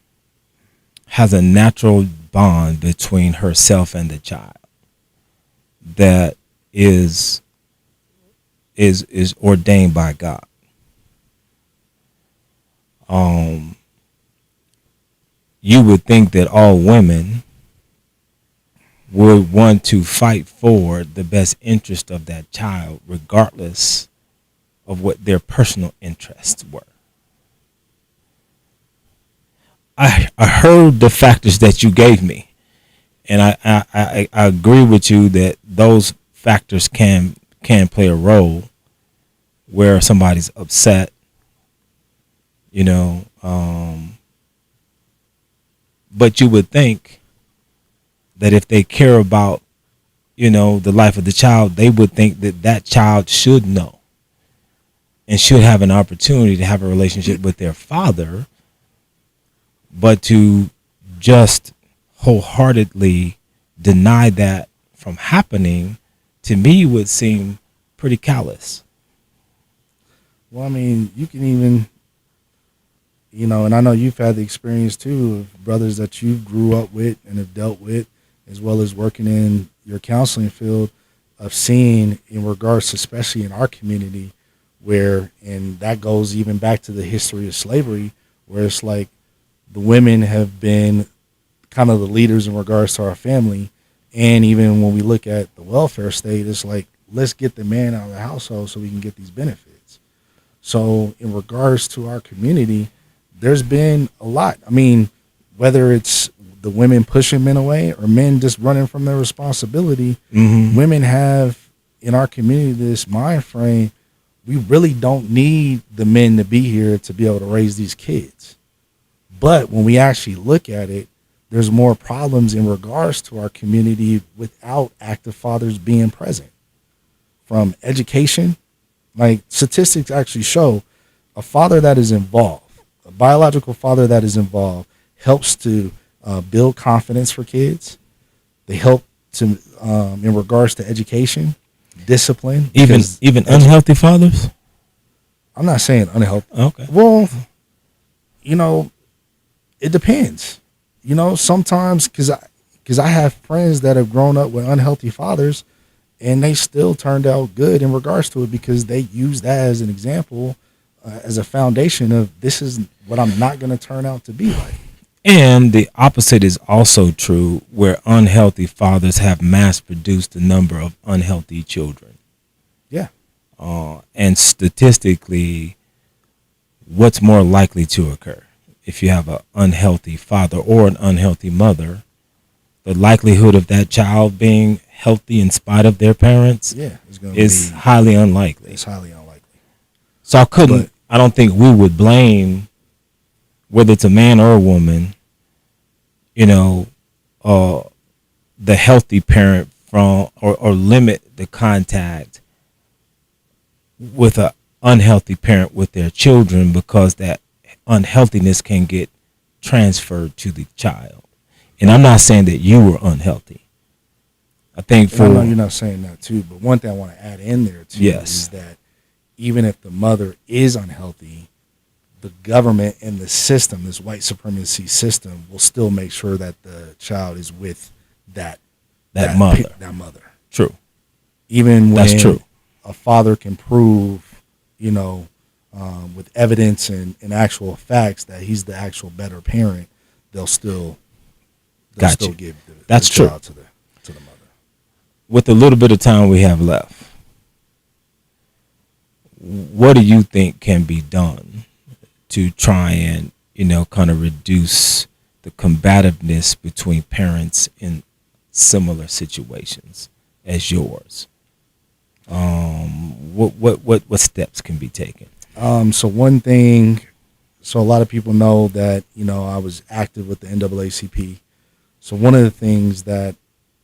has a natural bond between herself and the child that is ordained by God, you would think that all women would want to fight for the best interest of that child, regardless of what their personal interests were. I heard the factors that you gave me, and I agree with you that those factors can play a role where somebody's upset, but you would think that if they care about, the life of the child, they would think that that child should know and should have an opportunity to have a relationship with their father. But to just wholeheartedly deny that from happening, to me, would seem pretty callous. Well, I mean, you can even, and I know you've had the experience too of brothers that you grew up with and have dealt with, as well as working in your counseling field, of seeing in regards to, especially in our community, where, and that goes even back to the history of slavery, where it's like the women have been kind of the leaders in regards to our family. And even when we look at the welfare state, it's like, let's get the man out of the household so we can get these benefits. So in regards to our community, there's been a lot. I mean, whether it's the women pushing men away or men just running from their responsibility, women have in our community this mind frame, we really don't need the men to be here to be able to raise these kids. But when we actually look at it, there's more problems in regards to our community without active fathers being present. From education, like statistics actually show, a father that is involved, a biological father that is involved, helps to build confidence for kids. They help to, in regards to education, discipline. Even unhealthy fathers? I'm not saying unhealthy. Okay. Well, it depends. Sometimes because I have friends that have grown up with unhealthy fathers, and they still turned out good in regards to it because they use that as an example, as a foundation of this is what I'm not going to turn out to be like. And the opposite is also true, where unhealthy fathers have mass-produced a number of unhealthy children. Yeah. And statistically, what's more likely to occur? If you have an unhealthy father or an unhealthy mother, the likelihood of that child being healthy in spite of their parents is highly unlikely. It's highly unlikely. So I don't think we would blame, whether it's a man or a woman, the healthy parent from, or limit the contact with an unhealthy parent with their children, because that unhealthiness can get transferred to the child. And I'm not saying that you were unhealthy. I think I know you're not saying that too, but one thing I want to add in there too is that even if the mother is unhealthy, the government and the system, this white supremacy system, will still make sure that the child is with that mother. True. Even when that's true. A father can prove, with evidence and actual facts that he's the actual better parent, they'll still give the child to the mother. With the little bit of time we have left, what do you think can be done to try and, kind of reduce the combativeness between parents in similar situations as yours? What steps can be taken? So one thing, so a lot of people know that, I was active with the NAACP. So one of the things that,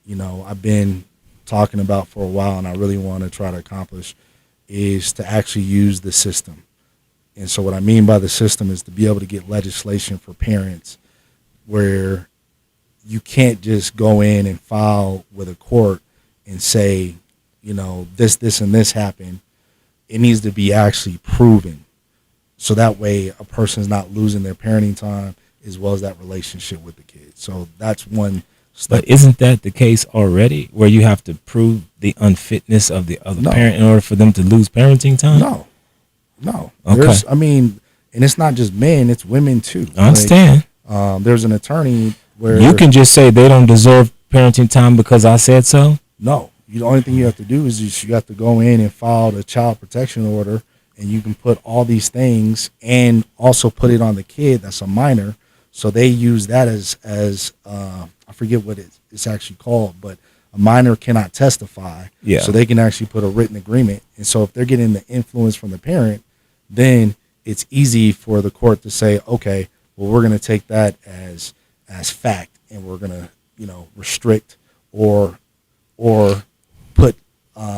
I've been talking about for a while and I really want to try to accomplish is to actually use the system. And so what I mean by the system is to be able to get legislation for parents where you can't just go in and file with a court and say, this, and this happened. It needs to be actually proven. So that way a person's not losing their parenting time as well as that relationship with the kid. So that's one step. But isn't that the case already, where you have to prove the unfitness of the other parent in order for them to lose parenting time? No. Okay. And it's not just men, it's women too. I understand. There's an attorney where you can just say they don't deserve parenting time because I said so. No, the only thing you have to do is you have to go in and file the child protection order, and you can put all these things and also put it on the kid that's a minor. So they use that as I forget what it's actually called, but a minor cannot testify. Yeah. So they can actually put a written agreement. And so if they're getting the influence from the parent, then it's easy for the court to say, okay, well, we're going to take that as fact, and we're going to, restrict or put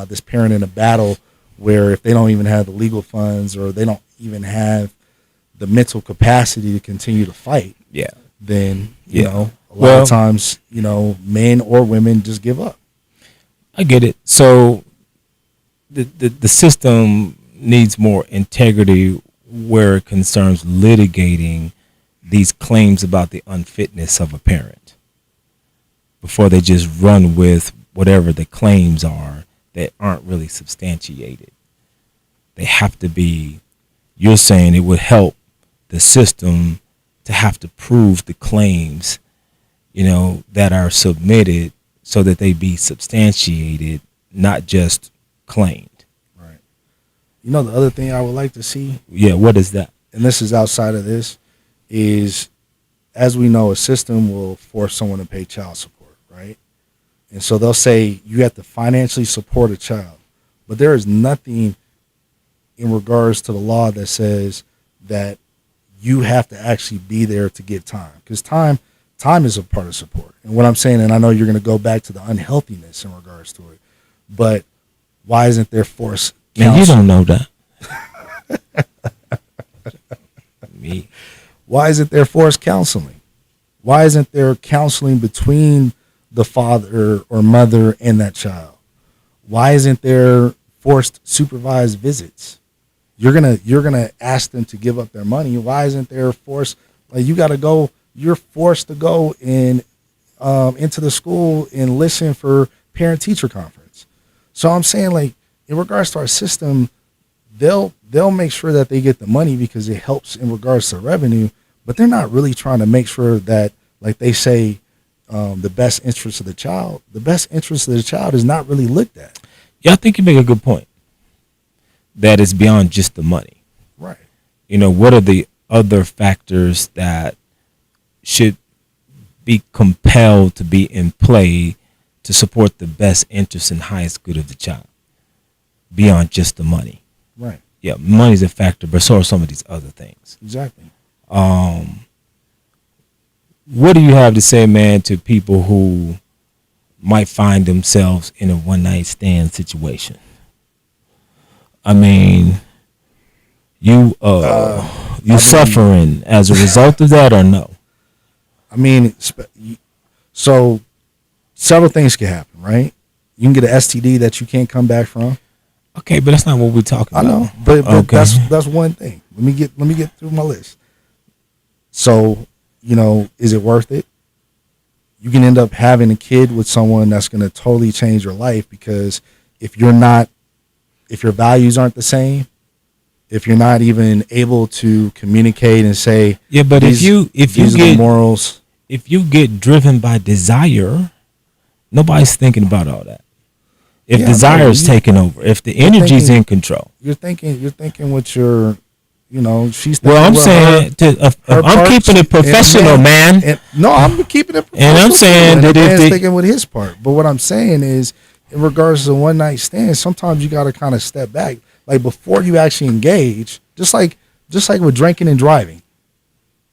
this parent in a battle where if they don't even have the legal funds or they don't even have the mental capacity to continue to fight, then, a lot of times, men or women just give up. I get it. So the system needs more integrity where it concerns litigating these claims about the unfitness of a parent before they just run with whatever the claims are that aren't really substantiated. They have to be, you're saying it would help the system to have to prove the claims, that are submitted so that they be substantiated, not just claimed. Right. The other thing I would like to see. Yeah, what is that? And this is outside of this, is, as we know, a system will force someone to pay child support, right? And so they'll say you have to financially support a child. But there is nothing in regards to the law that says that you have to actually be there to get time. Because time is a part of support. And what I'm saying, and I know you're going to go back to the unhealthiness in regards to it, but why isn't there forced counseling? Man, you don't know that. Me. Why isn't there forced counseling? Why isn't there counseling between the father or mother and that child? Why isn't there forced supervised visits? You're gonna ask them to give up their money. Why isn't there forced? Like, you're forced to go in into the school and listen for parent teacher conference. So I'm saying, like, in regards to our system, they'll make sure that they get the money because it helps in regards to revenue, but they're not really trying to make sure that, like they say, the best interest of the child. The best interest of the child is not really looked at. Yeah, I think you make a good point. That is beyond just the money. Right. What are the other factors that should be compelled to be in play to support the best interest and highest good of the child beyond just the money? Right. Yeah, money's a factor, but so are some of these other things. Exactly. What do you have to say, man, to people who might find themselves in a one-night stand situation? I mean, you suffering as a result of that, or no? I mean, so several things can happen, right? You can get an STD that you can't come back from. Okay, but that's not what we're talking about. I know, but okay. that's one thing. Let me get through my list. So, is it worth it? You can end up having a kid with someone that's going to totally change your life, because if your values aren't the same, if you're not even able to communicate and say, yeah, but if you get morals, if you get driven by desire, nobody's thinking about all that. If desire is taking over, if the energy's in control, you're thinking with your, she's. Well, I'm saying I'm keeping it professional, man. No, I'm keeping it professional. And I'm saying that if they're thinking with his part, but what I'm saying is, in regards to one night stand, sometimes you got to kind of step back, like before you actually engage. Just like with drinking and driving,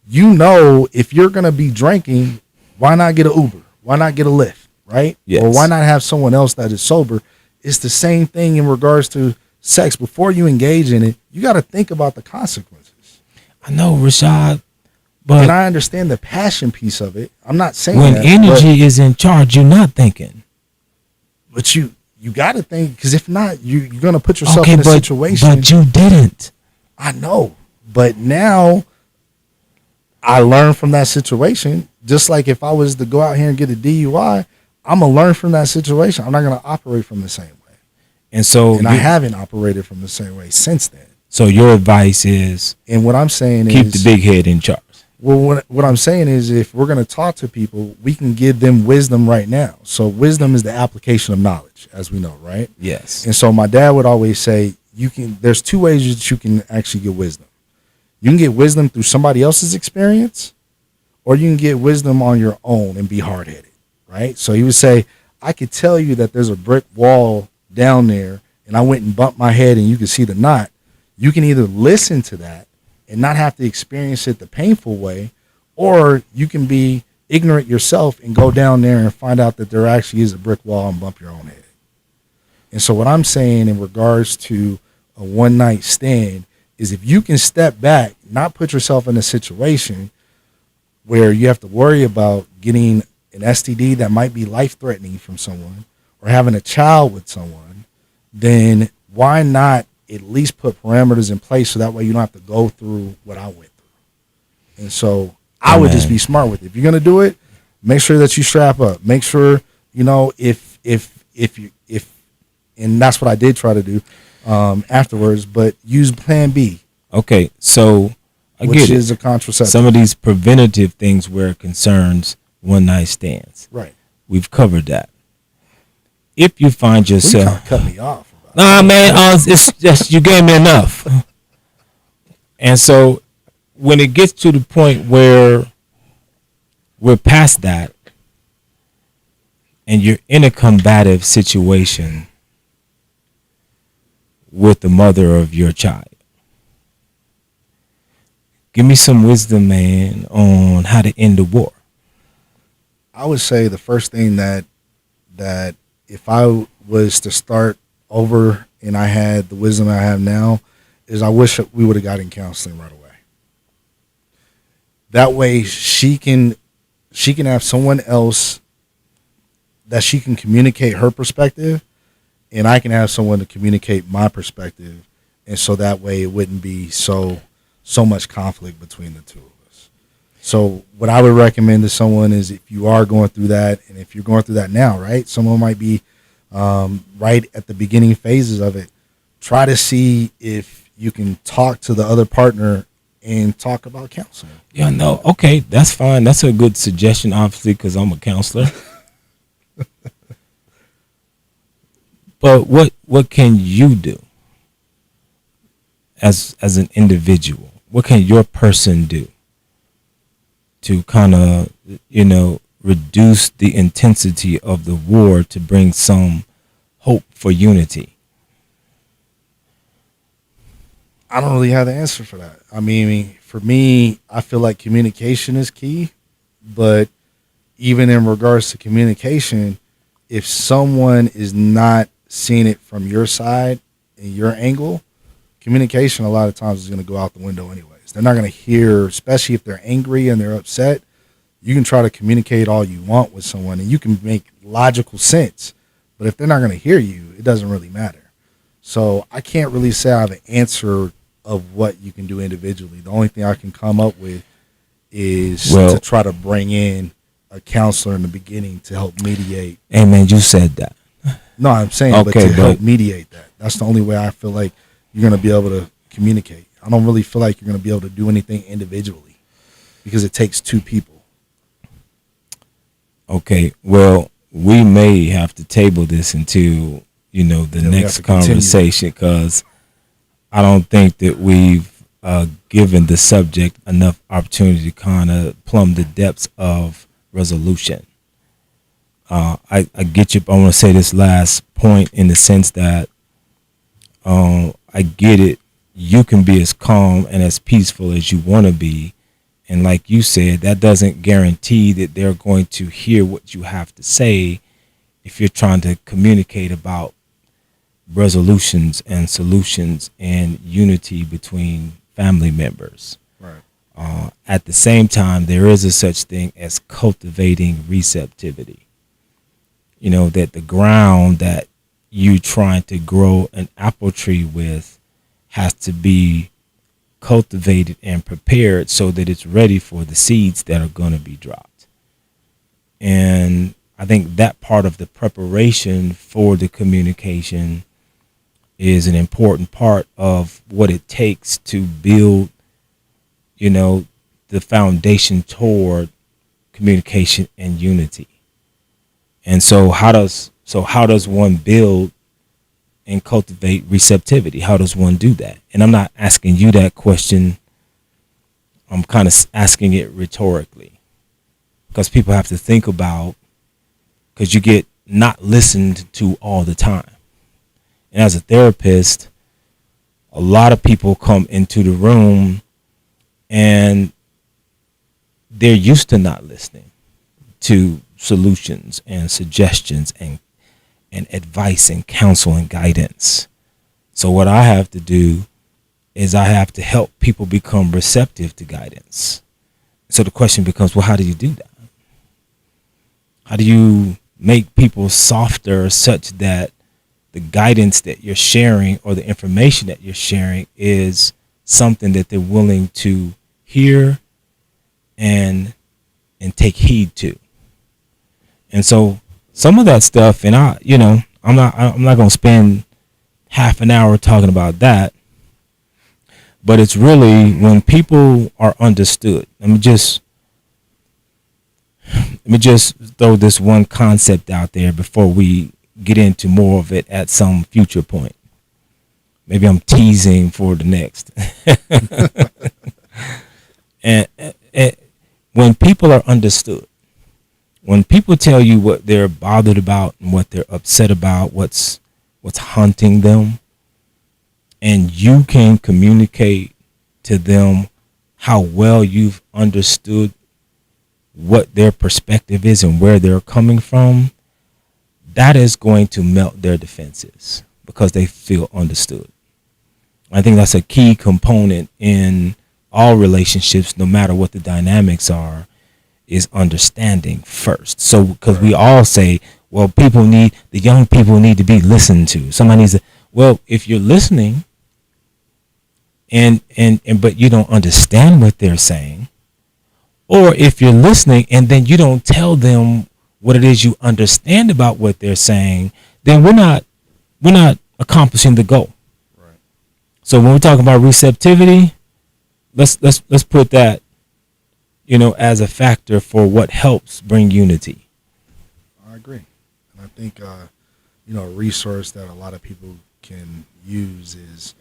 if you're gonna be drinking, why not get an Uber? Why not get a Lyft? Right? Yes. Or why not have someone else that is sober? It's the same thing in regards to sex. Before you engage in it, you got to think about the consequences. I know, Rashad, But and I understand the passion piece of it. I'm not saying when that, energy is in charge, you're not thinking. but you got to think, because if not, you're going to put yourself in a situation. But you didn't. I know, but now I learned from that situation. Just like if I was to go out here and get a DUI, I'm gonna learn from that situation. I'm not gonna operate from the same way. And I haven't operated from the same way since then. So your advice is, and what I'm saying keep is, the big head in charge. Well, what I'm saying is, if we're going to talk to people, we can give them wisdom right now. So wisdom is the application of knowledge, as we know, right? Yes. And so my dad would always say, there's two ways that you can actually get wisdom. You can get wisdom through somebody else's experience, or you can get wisdom on your own and be hard-headed, right? So he would say, I could tell you that there's a brick wall down there, and I went and bumped my head and you can see the knot. You can either listen to that and not have to experience it the painful way, or you can be ignorant yourself and go down there and find out that there actually is a brick wall and bump your own head. And so what I'm saying in regards to a one-night stand is, if you can step back, not put yourself in a situation where you have to worry about getting an STD that might be life-threatening from someone, or having a child with someone, then why not at least put parameters in place so that way you don't have to go through what I went through? And so I would just be smart with it. If you're going to do it, make sure that you strap up. Make sure, if and that's what I did try to do afterwards, but use plan B. Okay, so I which get is it. A contraceptive. Some of these preventative things where it concerns one-night stands. Right. We've covered that. If you find yourself... You kind of cut me off. Nah, man, it's just you gave me enough. And so when it gets to the point where we're past that and you're in a combative situation with the mother of your child, give me some wisdom, man, on how to end the war. I would say the first thing that if I was to start over and I had the wisdom I have now, is I wish we would have gotten counseling right away. That way she can have someone else that she can communicate her perspective, and I can have someone to communicate my perspective, and so that way it wouldn't be so much conflict between the two of us. So what I would recommend to someone is, if you are going through that, and if you're going through that now, right, someone might be right at the beginning phases of it, try to see if you can talk to the other partner and talk about counseling. Yeah, no, okay, that's fine. That's a good suggestion, obviously, because I'm a counselor. But what can you do as an individual? What can your person do to kind of, reduce the intensity of the war, to bring some hope for unity? I don't really have the answer for that. I mean, for me, I feel like communication is key, but even in regards to communication, if someone is not seeing it from your side and your angle, communication a lot of times is going to go out the window anyways. They're not going to hear, especially if they're angry and they're upset. You can try to communicate all you want with someone and you can make logical sense, but if they're not going to hear you, it doesn't really matter. So I can't really say I have an answer of what you can do individually. The only thing I can come up with is to try to bring in a counselor in the beginning to help mediate. Hey, man, you said that. No, I'm saying, okay, but to help mediate that. That's the only way I feel like you're going to be able to communicate. I don't really feel like you're going to be able to do anything individually because it takes two people. Okay, well, we may have to table this until, the next conversation, because I don't think that we've given the subject enough opportunity to kind of plumb the depths of resolution. I get you. I want to say this last point in the sense that I get it. You can be as calm and as peaceful as you want to be. And like you said, that doesn't guarantee that they're going to hear what you have to say if you're trying to communicate about resolutions and solutions and unity between family members. Right. At the same time, there is a such thing as cultivating receptivity. You know, that the ground that you trying to grow an apple tree with has to be cultivated and prepared so that it's ready for the seeds that are going to be dropped. And I think that part of the preparation for the communication is an important part of what it takes to build, you know, the foundation toward communication and unity. And so how does one build and cultivate receptivity? How does one do that? And I'm not asking you that question. I'm kind of asking it rhetorically, because people have to think about, because you get not listened to all the time. And as a therapist, a lot of people come into the room and they're used to not listening to solutions and suggestions and advice and counsel and guidance. So what I have to do is I have to help people become receptive to guidance. So the question becomes, well, how do you do that? How do you make people softer such that the guidance that you're sharing or the information that you're sharing is something that they're willing to hear and take heed to? And so some of that stuff, and I'm not going to spend half an hour talking about that, but it's really when people are understood. Let me just throw this one concept out there before we get into more of it at some future point. Maybe I'm teasing for the next. and when people are understood, when people tell you what they're bothered about and what they're upset about, what's haunting them, and you can communicate to them how well you've understood what their perspective is and where they're coming from, that is going to melt their defenses because they feel understood. I think that's a key component in all relationships, no matter what the dynamics are, is understanding first. So, because we all say, well, the young people need to be listened to. Somebody needs to, well, if you're listening and but you don't understand what they're saying, or if you're listening and then you don't tell them what it is you understand about what they're saying, then we're not accomplishing the goal. Right. So when we're talking about receptivity, let's put that, as a factor for what helps bring unity. I agree. And I think, a resource that a lot of people can use is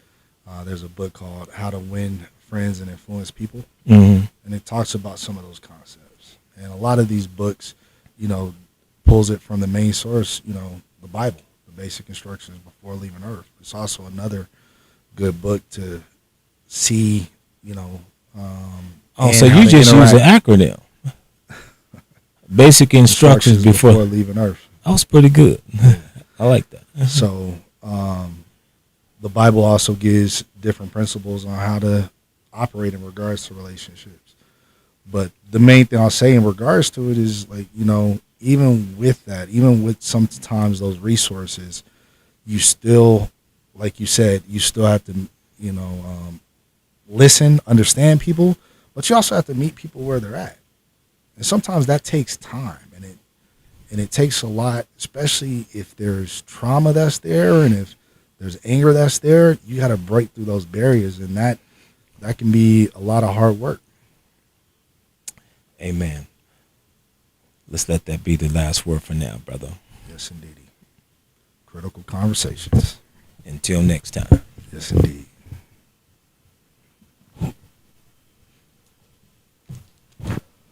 there's a book called How to Win Friends and Influence People. Mm-hmm. And it talks about some of those concepts. And a lot of these books, pulls it from the main source, the Bible, the basic instructions before leaving Earth. It's also another good book to see, so you just use an acronym. Basic instructions before leaving Earth. That was pretty good. I like that. So the Bible also gives different principles on how to operate in regards to relationships. But the main thing I'll say in regards to it is, like, even with that, even with sometimes those resources, you still, like you said, you still have to, listen, understand people, but you also have to meet people where they're at. And sometimes that takes time, and it takes a lot, especially if there's trauma that's there and if there's anger that's there. You got to break through those barriers, and that can be a lot of hard work. Amen. Let's let that be the last word for now, brother. Yes, indeed. Critical conversations. Until next time. Yes, indeed.